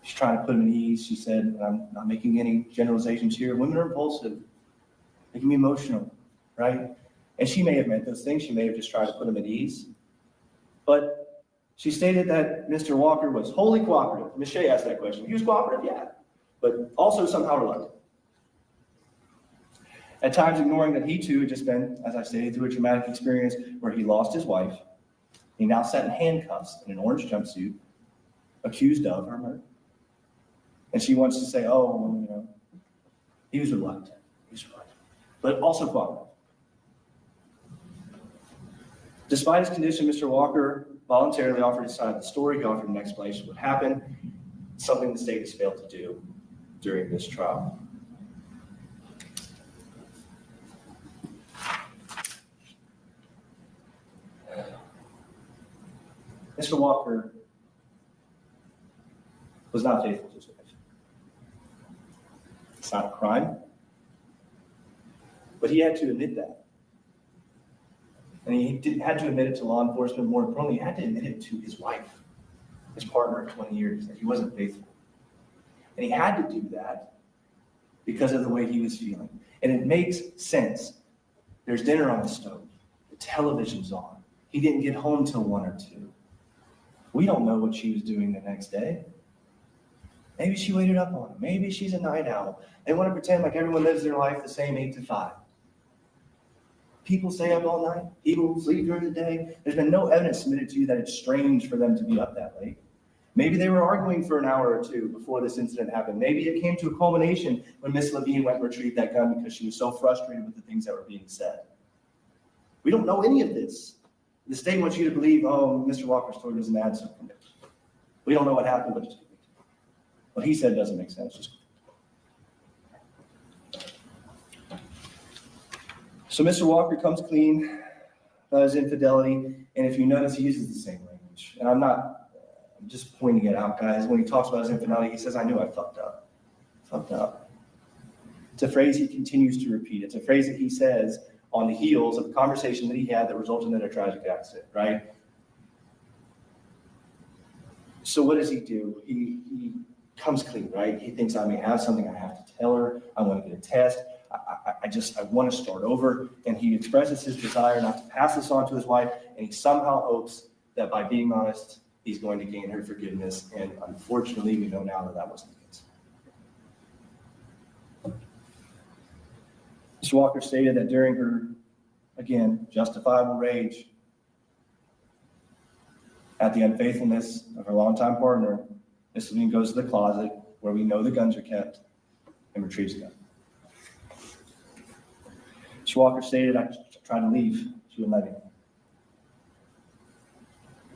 she's trying to put him at ease. She said, I'm not making any generalizations here. Women are impulsive. They can be emotional, right? And she may have meant those things. She may have just tried to put him at ease. But she stated that Mr. Walker was wholly cooperative. Ms. Shea asked that question. He was cooperative, yeah, but also somehow reluctant. At times ignoring that he too had just been, as I stated, through a traumatic experience where he lost his wife. He now sat in handcuffs in an orange jumpsuit, accused of her murder. And she wants to say, he was reluctant. But also cooperative. Despite his condition, Mr. Walker voluntarily offered his side of the story. He offered an explanation of what happened, something the state has failed to do during this trial. Mr. Walker was not faithful to his wife. It's not a crime, but he had to admit that. And he had to admit it to law enforcement. More importantly, he had to admit it to his wife, his partner of 20 years, that he wasn't faithful. And he had to do that because of the way he was feeling. And it makes sense. There's dinner on the stove. The television's on. He didn't get home till 1 or 2. We don't know what she was doing the next day. Maybe she waited up on him. Maybe she's a night owl. They want to pretend like everyone lives their life the same 8 to 5. People stay up all night. People sleep during the day. There's been no evidence submitted to you that it's strange for them to be up that late. Maybe they were arguing for an hour or 2 before this incident happened. Maybe it came to a culmination when Miss Levine went and retrieved that gun because she was so frustrated with the things that were being said. We don't know any of this. The state wants you to believe, Mr. Walker's story doesn't add something. We don't know what happened, but just what he said doesn't make sense. So Mr. Walker comes clean about his infidelity, and if you notice, he uses the same language. And I'm just pointing it out, guys. When he talks about his infidelity, he says, I knew I fucked up. Fucked up. It's a phrase he continues to repeat. It's a phrase that he says on the heels of the conversation that he had that resulted in a tragic accident, right? So what does he do? He comes clean, right? He thinks I may have something, I have to tell her, I want to get a test, I want to start over, and he expresses his desire not to pass this on to his wife, and he somehow hopes that by being honest, he's going to gain her forgiveness, and unfortunately, we know now that that wasn't the case. Mr. Walker stated that during her, again, justifiable rage at the unfaithfulness of her longtime partner, Ms. Levine goes to the closet where we know the guns are kept and retrieves the gun. Mr. Walker stated, I tried to leave. She wouldn't let me.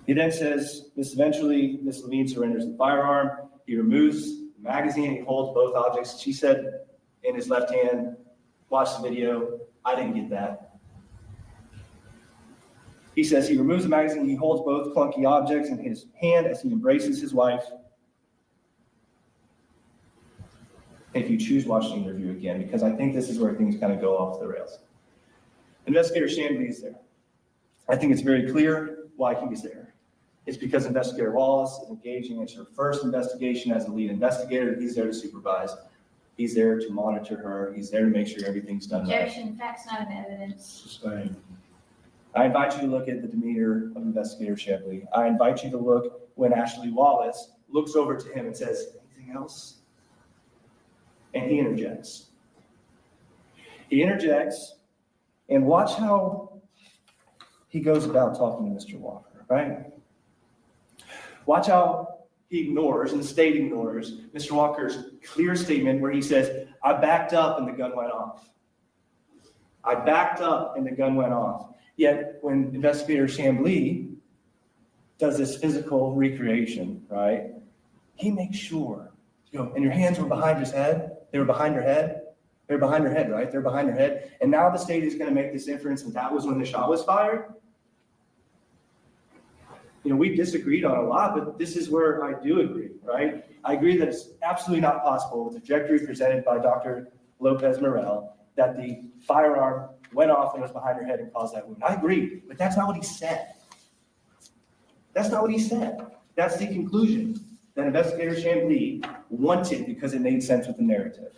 He then says, eventually, Ms. Levine surrenders the firearm. He removes the magazine and he holds both objects. She said in his left hand, watch the video. I didn't get that. He says he removes the magazine. He holds both clunky objects in his hand as he embraces his wife. If you choose, watch the interview again, because I think this is where things kind of go off the rails. Investigator Chambly is there. I think it's very clear why he was there. It's because Investigator Wallace is engaging in her first investigation as the lead investigator. He's there to supervise. He's there to monitor her. He's there to make sure everything's done right. Objection, facts not in evidence. Sustained. I invite you to look at the demeanor of Investigator Chambly. I invite you to look when Ashley Wallace looks over to him and says, anything else? And he interjects. He interjects, and watch how he goes about talking to Mr. Walker, right? Watch how he ignores, and the state ignores, Mr. Walker's clear statement where he says, I backed up and the gun went off. I backed up and the gun went off. Yet when Investigator Chambly does this physical recreation, right, he makes sure, and your hands were behind his head. They were behind her head. They were behind her head, right? They're behind her head. And now the state is going to make this inference that that was when the shot was fired. We've disagreed on a lot, but this is where I do agree, right? I agree that it's absolutely not possible with the trajectory presented by Dr. Lopez Morel that the firearm went off and was behind her head and caused that wound. I agree, but that's not what he said. That's not what he said. That's the conclusion that Investigator Chambly wanted because it made sense with the narrative.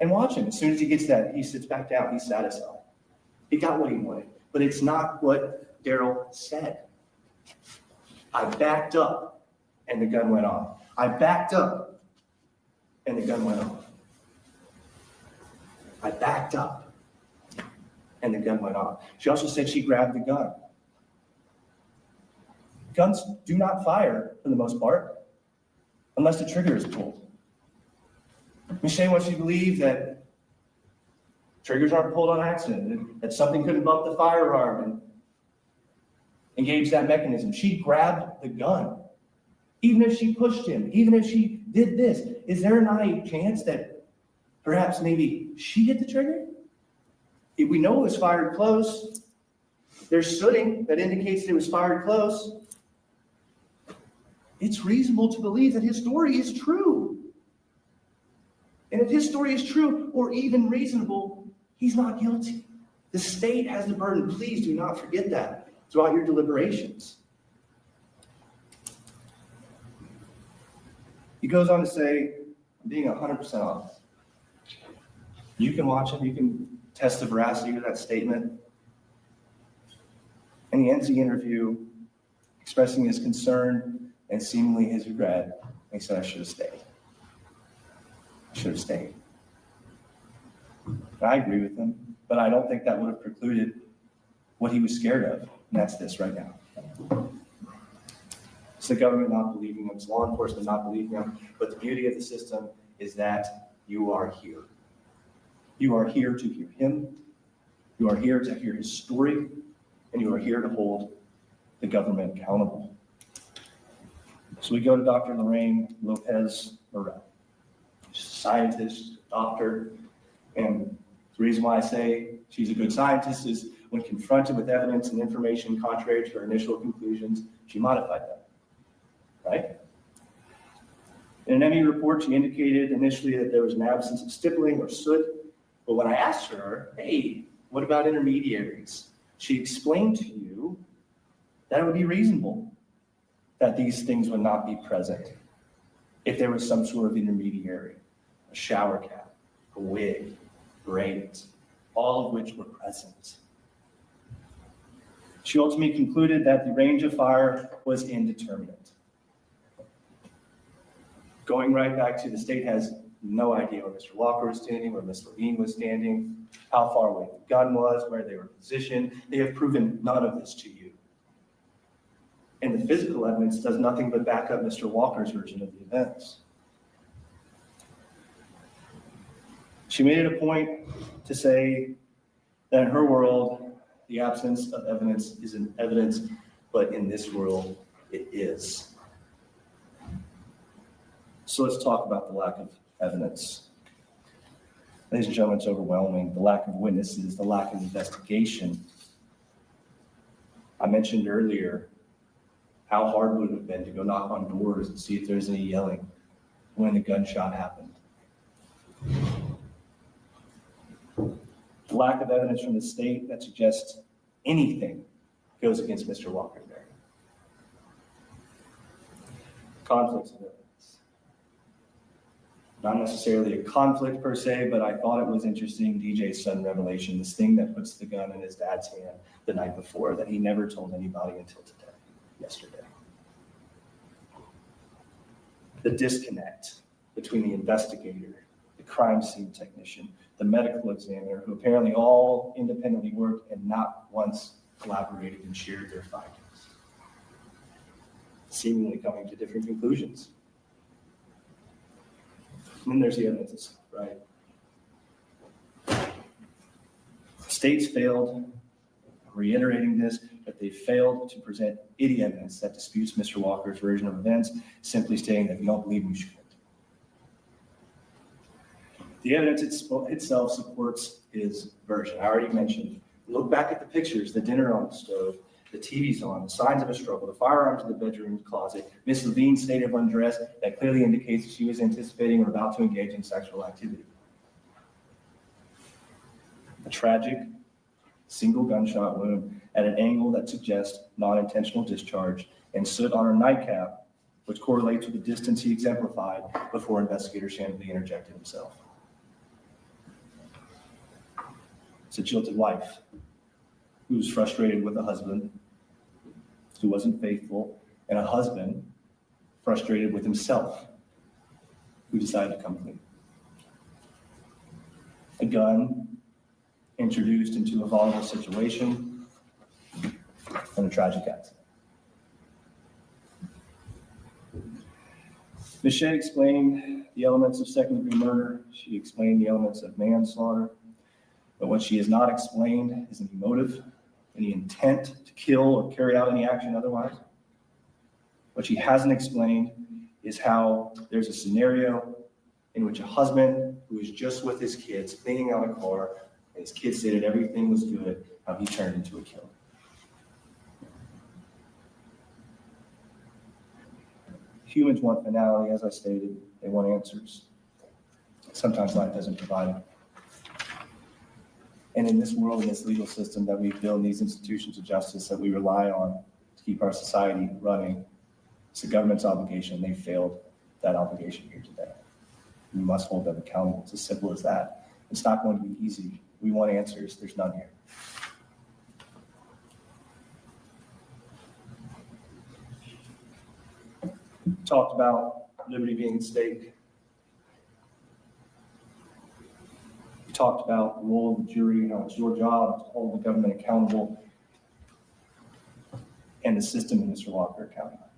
And watch him. As soon as he gets that, he sits back down. He's satisfied. He got what he wanted. But it's not what Darryl said. I backed up and the gun went off. I backed up and the gun went off. I backed up and the gun went off. She also said she grabbed the gun. Guns do not fire for the most part unless the trigger is pulled. Michelle wants you to believe that triggers aren't pulled on accident, that something couldn't bump the firearm and engage that mechanism. She grabbed the gun. Even if she pushed him, even if she did this, is there not a chance that perhaps maybe she hit the trigger? If we know it was fired close, there's sooting that indicates that it was fired close. It's reasonable to believe that his story is true. And if his story is true or even reasonable, he's not guilty. The state has the burden. Please do not forget that throughout your deliberations. He goes on to say, I'm being 100% honest. You can watch it, you can test the veracity of that statement. And he ends the interview expressing his concern and seemingly his regret. And he said, I should have stayed. I should have stayed. And I agree with him, but I don't think that would have precluded what he was scared of, and that's this right now. It's the government not believing him, it's law enforcement not believing him, but the beauty of the system is that you are here. You are here to hear him, you are here to hear his story, and you are here to hold the government accountable. So we go to Dr. Lorraine Lopez Morel. She's a scientist, doctor, and the reason why I say she's a good scientist is when confronted with evidence and information contrary to her initial conclusions, she modified them, right? In an ME report, she indicated initially that there was an absence of stippling or soot, but when I asked her, hey, what about intermediaries? She explained to you that it would be reasonable that these things would not be present if there was some sort of intermediary, a shower cap, a wig, braids, all of which were present. She ultimately concluded that the range of fire was indeterminate. Going right back to the state has no idea where Mr. Walker was standing, where Ms. Levine was standing, how far away the gun was, where they were positioned. They have proven none of this to you. And the physical evidence does nothing but back up Mr. Walker's version of the events. She made it a point to say that in her world, the absence of evidence isn't evidence, but in this world, it is. So let's talk about the lack of evidence. Ladies and gentlemen, it's overwhelming. The lack of witnesses, the lack of investigation. I mentioned earlier how hard would it have been to go knock on doors and see if there's any yelling when the gunshot happened. The lack of evidence from the state that suggests anything goes against Mr. Walker there. Conflicts of evidence. Not necessarily a conflict per se, but I thought it was interesting, DJ's sudden revelation, this thing that puts the gun in his dad's hand the night before that he never told anybody until today, yesterday. The disconnect between the investigator, the crime scene technician, the medical examiner, who apparently all independently worked and not once collaborated and shared their findings, seemingly coming to different conclusions. And then there's the evidence, right? States failed, I'm reiterating this, that they failed to present any evidence that disputes Mr. Walker's version of events, simply stating that we don't believe we shouldn't. The evidence itself supports his version. I already mentioned, look back at the pictures, the dinner on the stove, the TV's on, the signs of a struggle, the firearms in the bedroom closet, Miss Levine's state of undress that clearly indicates that she was anticipating or about to engage in sexual activity. A tragic single gunshot wound at an angle that suggests non-intentional discharge and stood on her nightcap, which correlates with the distance he exemplified before investigator Sheena interjected himself. It's a jilted wife who was frustrated with a husband who wasn't faithful, and a husband frustrated with himself who decided to come clean. A gun introduced into a volatile situation and a tragic accident. Ms. Shea explained the elements of second-degree murder. She explained the elements of manslaughter. But what she has not explained is any motive, any intent to kill or carry out any action otherwise. What she hasn't explained is how there's a scenario in which a husband who is just with his kids cleaning out a car, and his kids stated everything was good, how he turned into a killer. Humans want finality, as I stated. They want answers. Sometimes life doesn't provide them. And in this world, in this legal system that we've built, these institutions of justice that we rely on to keep our society running, it's the government's obligation. They failed that obligation here today. We must hold them accountable. It's as simple as that. It's not going to be easy. We want answers. There's none here. Talked about liberty being at stake. We talked about the role of the jury, how it's your job to hold the government accountable and the system and Mr. Walker accountable.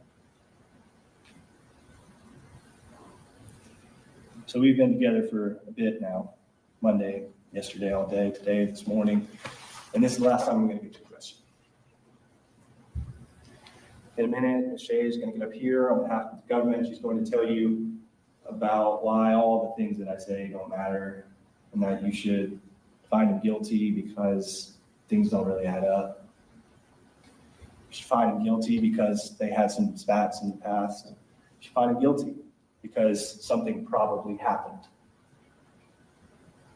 So we've been together for a bit now, Monday, yesterday, all day, today, this morning, and this is the last time I'm going to get to a question. In a minute, Ms. Shea is going to get up here on behalf of the government. She's going to tell you about why all the things that I say don't matter and that you should find him guilty because things don't really add up. You should find him guilty because they had some spats in the past. You should find him guilty because something probably happened.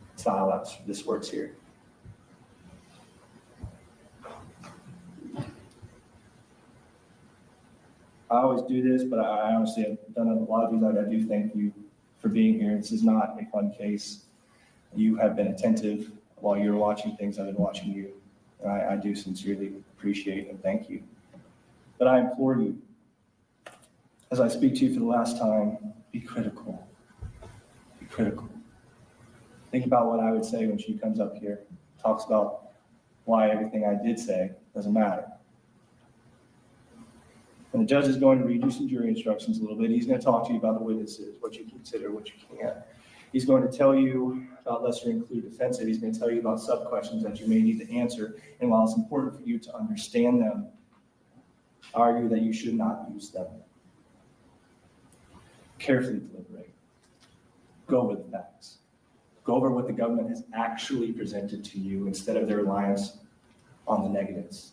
That's not how this works here. I always do this, but I honestly have done a lot of these. I do thank you for being here. This is not a fun case. You have been attentive while you were watching things. I've been watching you. I do sincerely appreciate and thank you. But I implore you, as I speak to you for the last time, be critical. Be critical. Think about what I would say when she comes up here, talks about why everything I did say doesn't matter. And the judge is going to read you some jury instructions a little bit. He's going to talk to you about the witnesses, what you consider, what you can't. He's going to tell you about lesser included offenses. He's going to tell you about sub-questions that you may need to answer. And while it's important for you to understand them, argue that you should not use them. Carefully deliberate. Go over the facts. Go over what the government has actually presented to you instead of their reliance on the negatives.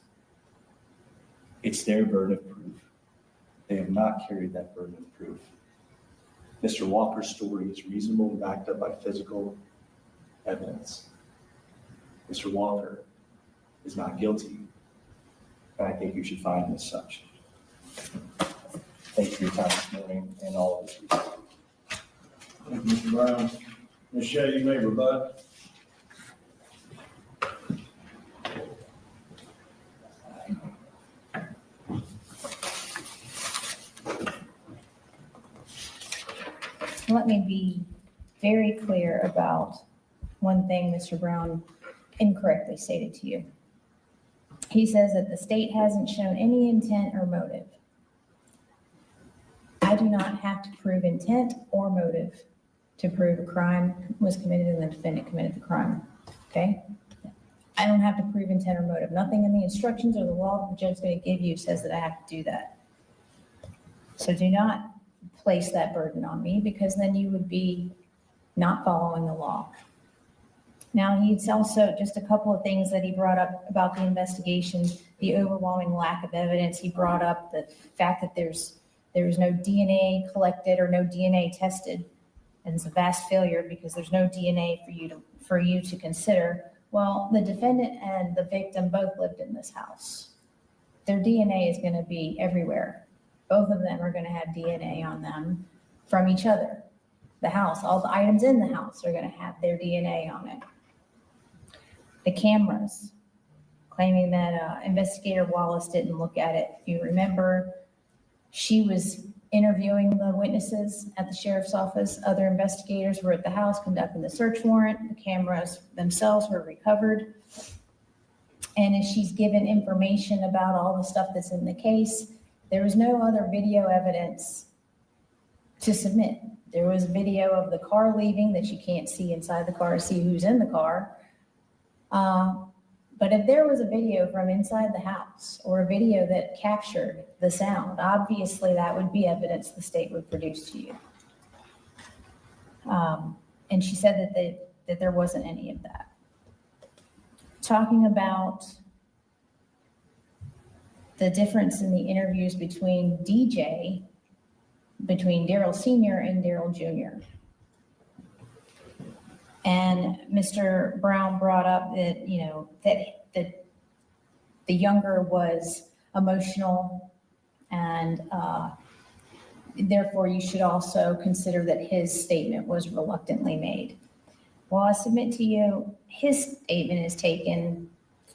It's their burden of proof. They have not carried that burden of proof. Mr. Walker's story is reasonable and backed up by physical evidence. Mr. Walker is not guilty, and I think you should find him as such. Thank you for your time this morning and all of this. Thank you, Mr. Brown. Ms. Shea, you may rebut. Let me be very clear about one thing Mr. Brown incorrectly stated to you. He says that the state hasn't shown any intent or motive. I do not have to prove intent or motive to prove a crime was committed and the defendant committed the crime, okay? I don't have to prove intent or motive. Nothing in the instructions or the law the judge is going to give you says that I have to do that. So do not place that burden on me, because then you would be not following the law. Now, he's also, just a couple of things that he brought up about the investigation, the overwhelming lack of evidence. He brought up the fact that there was no DNA collected or no DNA tested, and it's a vast failure because there's no DNA for you to consider. Well, the defendant and the victim both lived in this house. Their DNA is going to be everywhere. Both of them are going to have DNA on them from each other. The house, all the items in the house are going to have their DNA on it. The cameras, claiming that Investigator Wallace didn't look at it. If you remember, she was interviewing the witnesses at the sheriff's office. Other investigators were at the house conducting the search warrant. The cameras themselves were recovered. And as she's given information about all the stuff that's in the case, there was no other video evidence to submit. There was video of the car leaving that you can't see inside the car to see who's in the car. But if there was a video from inside the house or a video that captured the sound, obviously that would be evidence the state would produce to you. And she said that there wasn't any of that. Talking about the difference in the interviews between Darryl Sr. and Darryl Jr. And Mr. Brown brought up that, that the younger was emotional, and therefore you should also consider that his statement was reluctantly made. Well, I submit to you, his statement is taken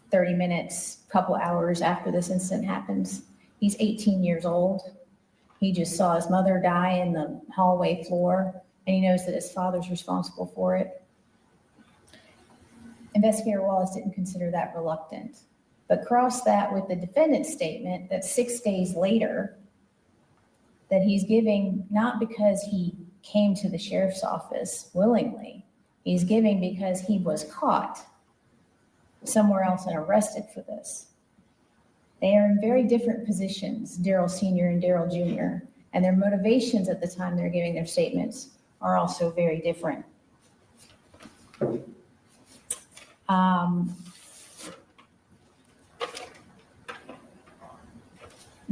30 minutes, couple hours after this incident happens. He's 18 years old. He just saw his mother die in the hallway floor, and he knows that his father's responsible for it. Investigator Wallace didn't consider that reluctant, but cross that with the defendant's statement that 6 days later, that he's giving not because he came to the sheriff's office willingly, he's giving because he was caught somewhere else and arrested for this. They are in very different positions, Darryl Sr. and Darryl Jr., and their motivations at the time they're giving their statements are also very different.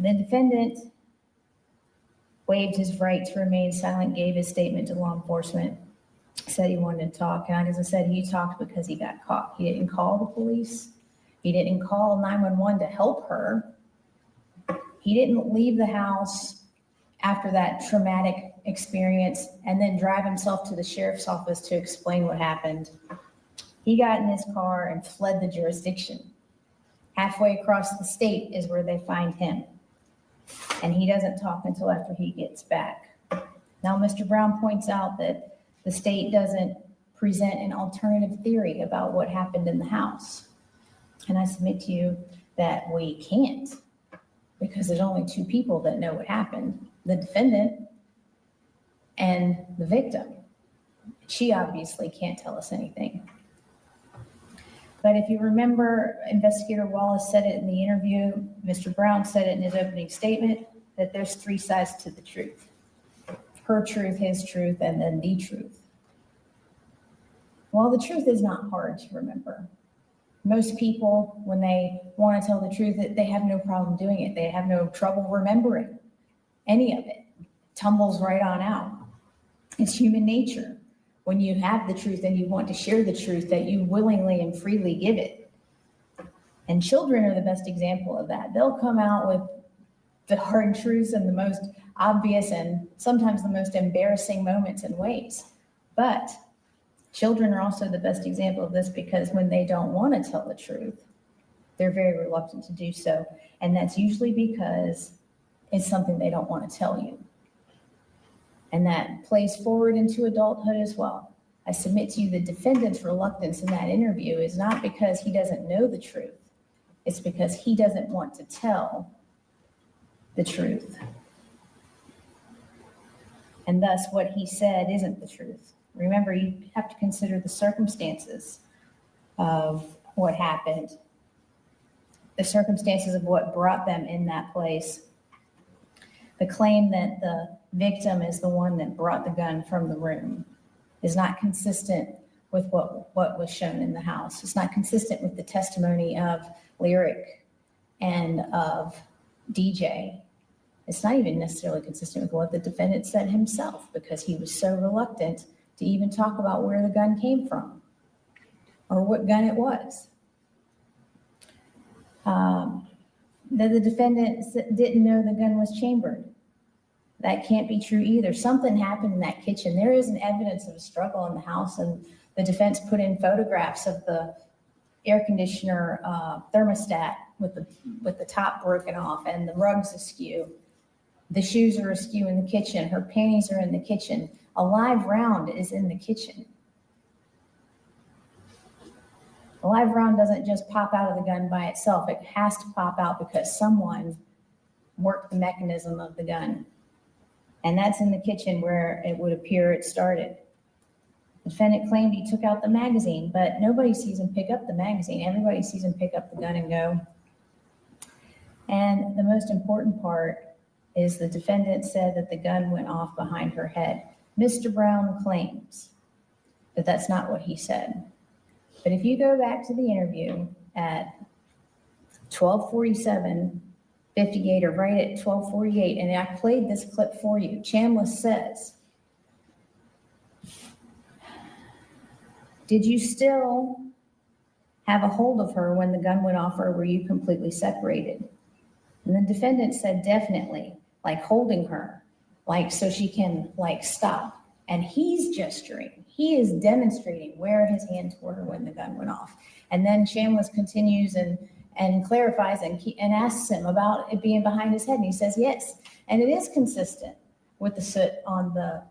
The defendant waived his right to remain silent, gave his statement to law enforcement, said he wanted to talk. And as I said, he talked because he got caught. He didn't call the police. He didn't call 911 to help her. He didn't leave the house after that traumatic experience and then drive himself to the sheriff's office to explain what happened. He got in his car and fled the jurisdiction. Halfway across the state is where they find him. And he doesn't talk until after he gets back. Now, Mr. Brown points out that the state doesn't present an alternative theory about what happened in the house. And I submit to you that we can't, because there's only two people that know what happened, the defendant and the victim. She obviously can't tell us anything. But if you remember, Investigator Wallace said it in the interview, Mr. Brown said it in his opening statement, that there's three sides to the truth. Her truth, his truth, and then the truth. Well, the truth is not hard to remember. Most people, when they want to tell the truth, they have no problem doing it. They have no trouble remembering any of it. It tumbles right on out. It's human nature. When you have the truth and you want to share the truth, that you willingly and freely give it. And children are the best example of that. They'll come out with the hard truths and the most obvious and sometimes the most embarrassing moments and ways. But children are also the best example of this, because when they don't want to tell the truth, they're very reluctant to do so. And that's usually because it's something they don't want to tell you. And that plays forward into adulthood as well. I submit to you the defendant's reluctance in that interview is not because he doesn't know the truth. It's because he doesn't want to tell the truth. And thus what he said isn't the truth. Remember, you have to consider the circumstances of what happened, the circumstances of what brought them in that place. The claim that the victim is the one that brought the gun from the room is not consistent with what was shown in the house. It's not consistent with the testimony of Lyric and of DJ. It's not even necessarily consistent with what the defendant said himself, because he was so reluctant to even talk about where the gun came from or what gun it was. That the defendant didn't know the gun was chambered. That can't be true either. Something happened in that kitchen. There isn't evidence of a struggle in the house, and the defense put in photographs of the air conditioner thermostat with the top broken off and the rugs askew. The shoes are askew in the kitchen. Her panties are in the kitchen. A live round is in the kitchen. A live round doesn't just pop out of the gun by itself. It has to pop out because someone worked the mechanism of the gun. And that's in the kitchen where it would appear it started. The defendant claimed he took out the magazine, but nobody sees him pick up the magazine. Everybody sees him pick up the gun and go. And the most important part is the defendant said that the gun went off behind her head. Mr. Brown claims that that's not what he said. But if you go back to the interview at 12:47:58, or right at 12:48, and I played this clip for you, Chambliss says, "Did you still have a hold of her when the gun went off, or were you completely separated?" And the defendant said, "Definitely, like holding her, like so she can like stop." And he's gesturing. He is demonstrating where his hands were when the gun went off. And then Chambliss continues and clarifies and asks him about it being behind his head. And he says, yes. And it is consistent with the soot on the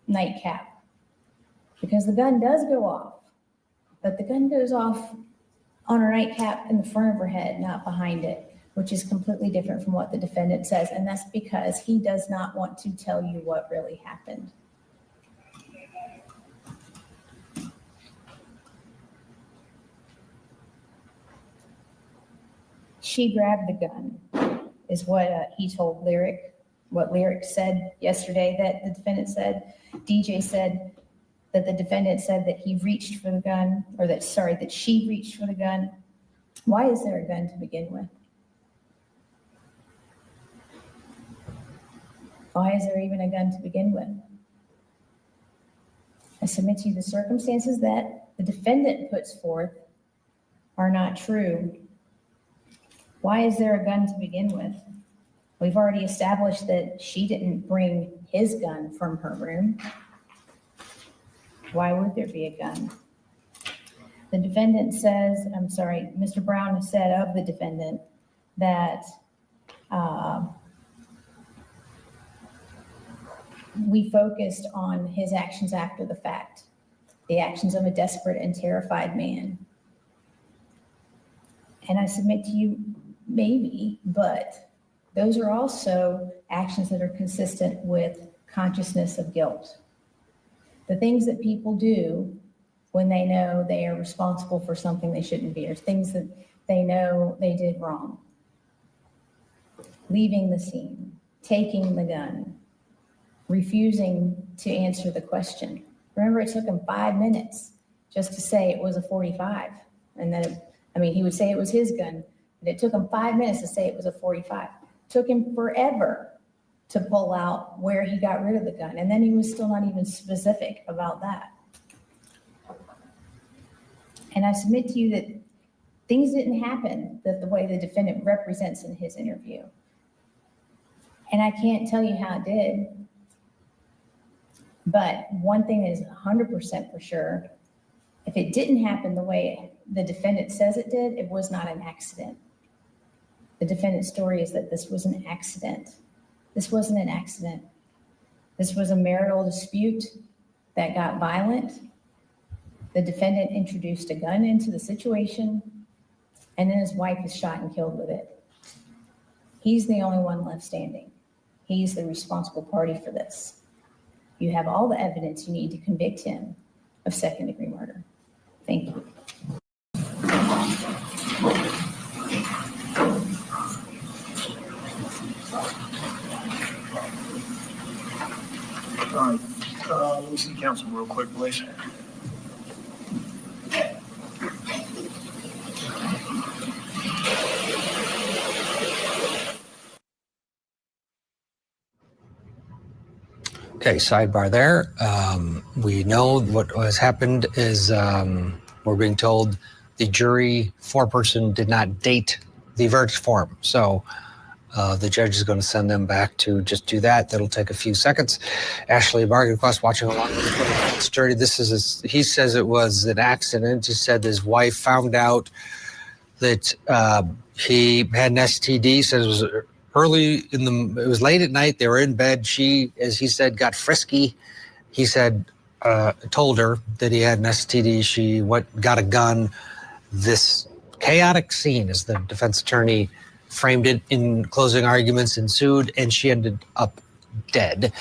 nightcap, because the gun does go off, but the gun goes off on her nightcap in the front of her head, not behind it, which is completely different from what the defendant says. And that's because he does not want to tell you what really happened. She grabbed the gun, is what he told Lyric, what Lyric said yesterday that the defendant said. DJ said that the defendant said that he reached for the gun, or that she reached for the gun. Why is there a gun to begin with? Why is there even a gun to begin with? I submit to you the circumstances that the defendant puts forth are not true. Why is there a gun to begin with? We've already established that she didn't bring his gun from her room. Why would there be a gun? The defendant says, Mr. Brown has said of the defendant that we focused on his actions after the fact, the actions of a desperate and terrified man. And I submit to you, maybe, but those are also actions that are consistent with consciousness of guilt. The things that people do when they know they are responsible for something they shouldn't be, or things that they know they did wrong. Leaving the scene, taking the gun, refusing to answer the question. Remember, it took him 5 minutes just to say it was a 45. And then, he would say it was his gun, but it took him 5 minutes to say it was a 45. It took him forever to pull out where he got rid of the gun. And then he was still not even specific about that. And I submit to you that things didn't happen the way the defendant represents in his interview. And I can't tell you how it did. But one thing is 100% for sure. If it didn't happen the way the defendant says it did, it was not an accident. The defendant's story is that this was an accident. This wasn't an accident. This was a marital dispute that got violent. The defendant introduced a gun into the situation, and then his wife is shot and killed with it. He's the only one left standing. He's the responsible party for this. You have all the evidence you need to convict him of second-degree murder. Thank you. All right, let me see counsel real quick, please. Okay, sidebar there. We know what has happened is we're being told the jury foreperson did not date the verdict form. So the judge is going to send them back to just do that. That'll take a few seconds. Ashley Margaret watching along with the story. He says it was an accident. He said his wife found out that he had an STD, said it was it was late at night. They were in bed. She, as he said, got frisky. He said, told her that he had an STD. She got a gun. This chaotic scene, as the defense attorney framed it in closing arguments, ensued, and she ended up dead.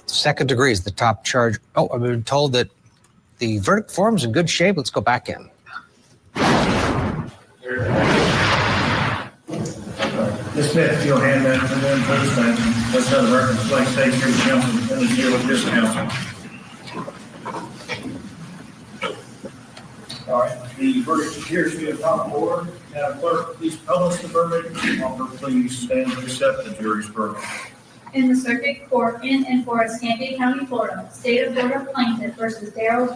Second degree is the top charge. Oh, I've been told that the verdict form's in good shape. Let's go back in. Ms. Smith, if you'll hand that to them, please, and let's have the record reflect state your counsel and deal with this counsel. All right, the verdict appears to be a top order. Now, clerk, please publish the verdict. Offer, please stand to accept the jury's verdict. In the circuit court in and for Escambia County, Florida, state of Florida plaintiff versus Darryll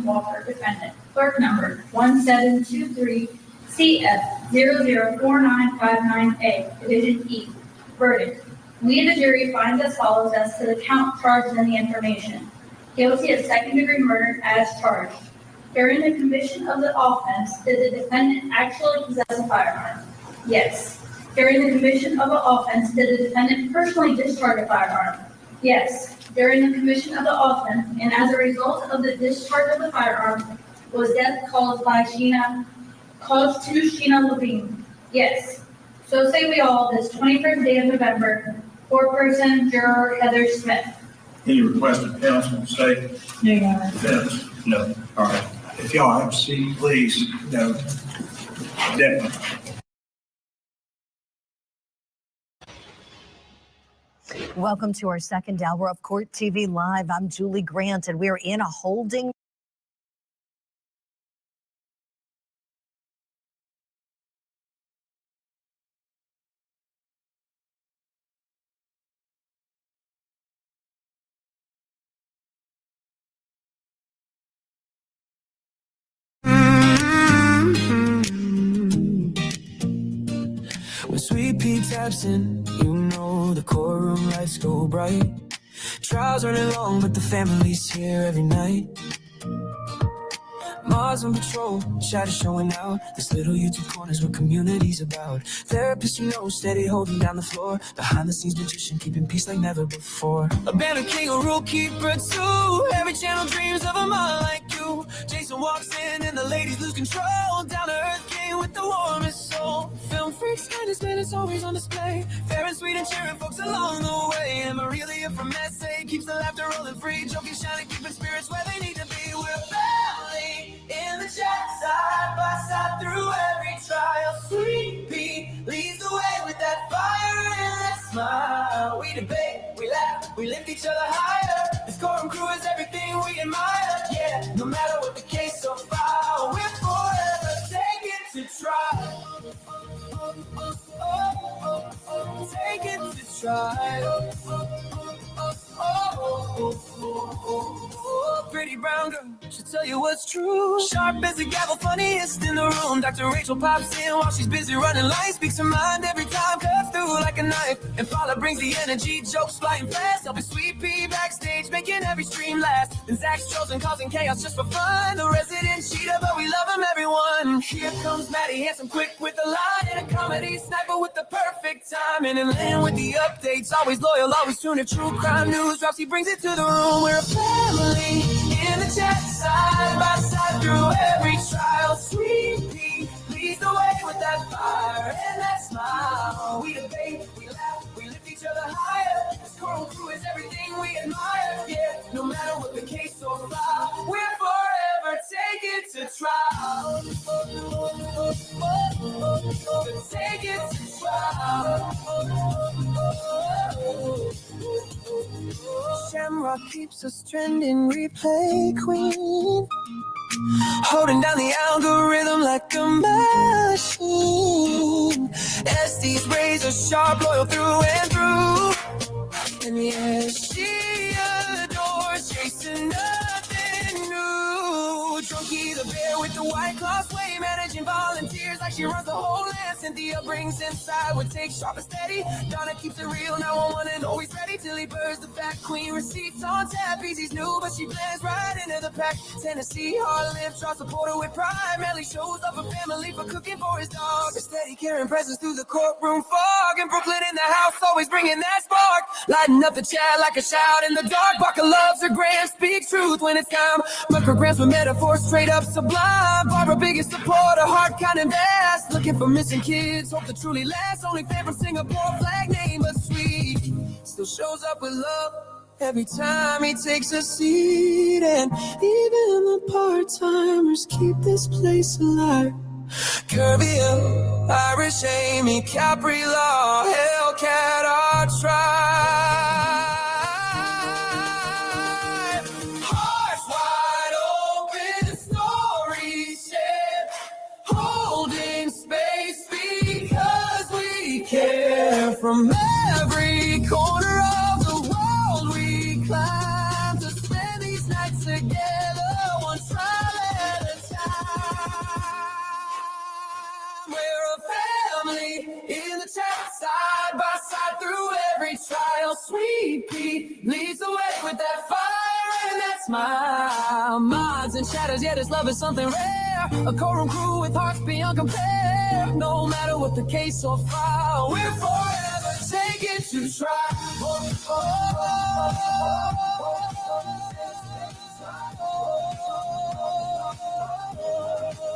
Walker, defendant, clerk number 1723 CF 004959A, Division E. Verdict. We, the jury, find as follows as to the count charged in the information. Guilty of second-degree murder as charged. During the commission of the offense, did the defendant actually possess a firearm? Yes. During the commission of the offense, did the defendant personally discharge a firearm? Yes. During the commission of the offense, and as a result of the discharge of the firearm, was death caused to Sheena Levine? Yes. So say we all, this 21st day of November, foreperson juror Heather Smith. Any requested counsel state? No, Your Honor. Defense? No. All right. If y'all have a seat, please. No. Definitely. Welcome to our second hour of Court TV Live. I'm Julie Grant, and we're in a holding. When Sweet Pea taps in, you know the courtroom lights go bright. Trials running long, but the family's here every night. Mars on patrol, shadows showing out. This little YouTube corner's what community's about. Therapist you know, steady holding down the floor. Behind the scenes magician, keeping peace like never before. A banner king, a rule keeper too. Every channel dreams of a mom like you. Jason walks in and the ladies lose control. Down to earth king with the warmest soul. Film freaks, kindness, man, it's always on display. Fair and sweet and cheering folks along the way. And Marilia from SA keeps the laughter rolling free. Joking, shining, keeping spirits where they need to be. We're family in the chat, side by side through every trial. Sweet P leads the way with that fire and that smile. We debate, we laugh, we lift each other higher. This courtroom crew is everything we admire. Yeah, no matter what the case so far, we're forever taken to trial. Take it to trial. Pretty brown girl, she'll tell you what's true. Sharp as a gavel, funniest in the room. Dr. Rachel pops in while she's busy running lines. Speaks her mind every time, cuts through like a knife. And Paula brings the energy, jokes flying fast. Helping Sweet P backstage, making every stream last. And Zach's chosen, causing chaos just for fun. The resident cheater, but we love him, everyone. Here comes Maddie, handsome, quick with the line. And a comedy sniper with the perfect timing. And Lynn with the updates, always loyal, always tuned to true crime news drops. He brings it to the room. We're a family in the chat, side by side through every trial. Sweet P leads the way with that fire and that smile. We debate, we laugh, we lift each other higher. This coral crew is everything we admire. Yeah, no matter what the case so far, we're forever taken to trial. Take it to trial. Shamrock keeps us trending, replay queen. Holding down the algorithm like a machine. SD's razor sharp, loyal through and through. And yeah, she adores chasing nothing new. Drunky the bear with the white claws way, managing volunteers like she runs the whole land. Cynthia brings inside what takes sharp and steady. Donna keeps it real, 911 and always ready. Till he burns the back queen, receipts on tap. Easy's new, but she blends right into the pack. Tennessee, hard live, try support her with pride. Melly shows up a family for cooking for his dog. A steady carrying presence through the courtroom fog. And Brooklyn in the house, always bringing that spark. Lighting up the chat like a shout in the dark. Barker loves her grand, speaks truth when it's time. Micrograms with metaphors, straight up sublime. Barbara, biggest supporter, heart kind of vast. Looking for missing kids, hope to truly last. Only fan from Singapore, flag name but sweet. Still shows up with love every time he takes a seat. And even the part-timers keep this place alive. Curvio, Irish Amy, Capri Law, Hellcat, our tribe. Hearts wide open, stories shared, holding space because we care. From every corner of the world we climb to spend these nights together, one trial at a time. We're a family in the chat, side by side through every trial. Sweet P leads the way with that fire and that smile. Mods and shadows, yeah, this love is something rare. A courtroom crew with hearts beyond compare. No matter what the case so far, we're forever taken to trial. Oh, oh, oh, oh, oh.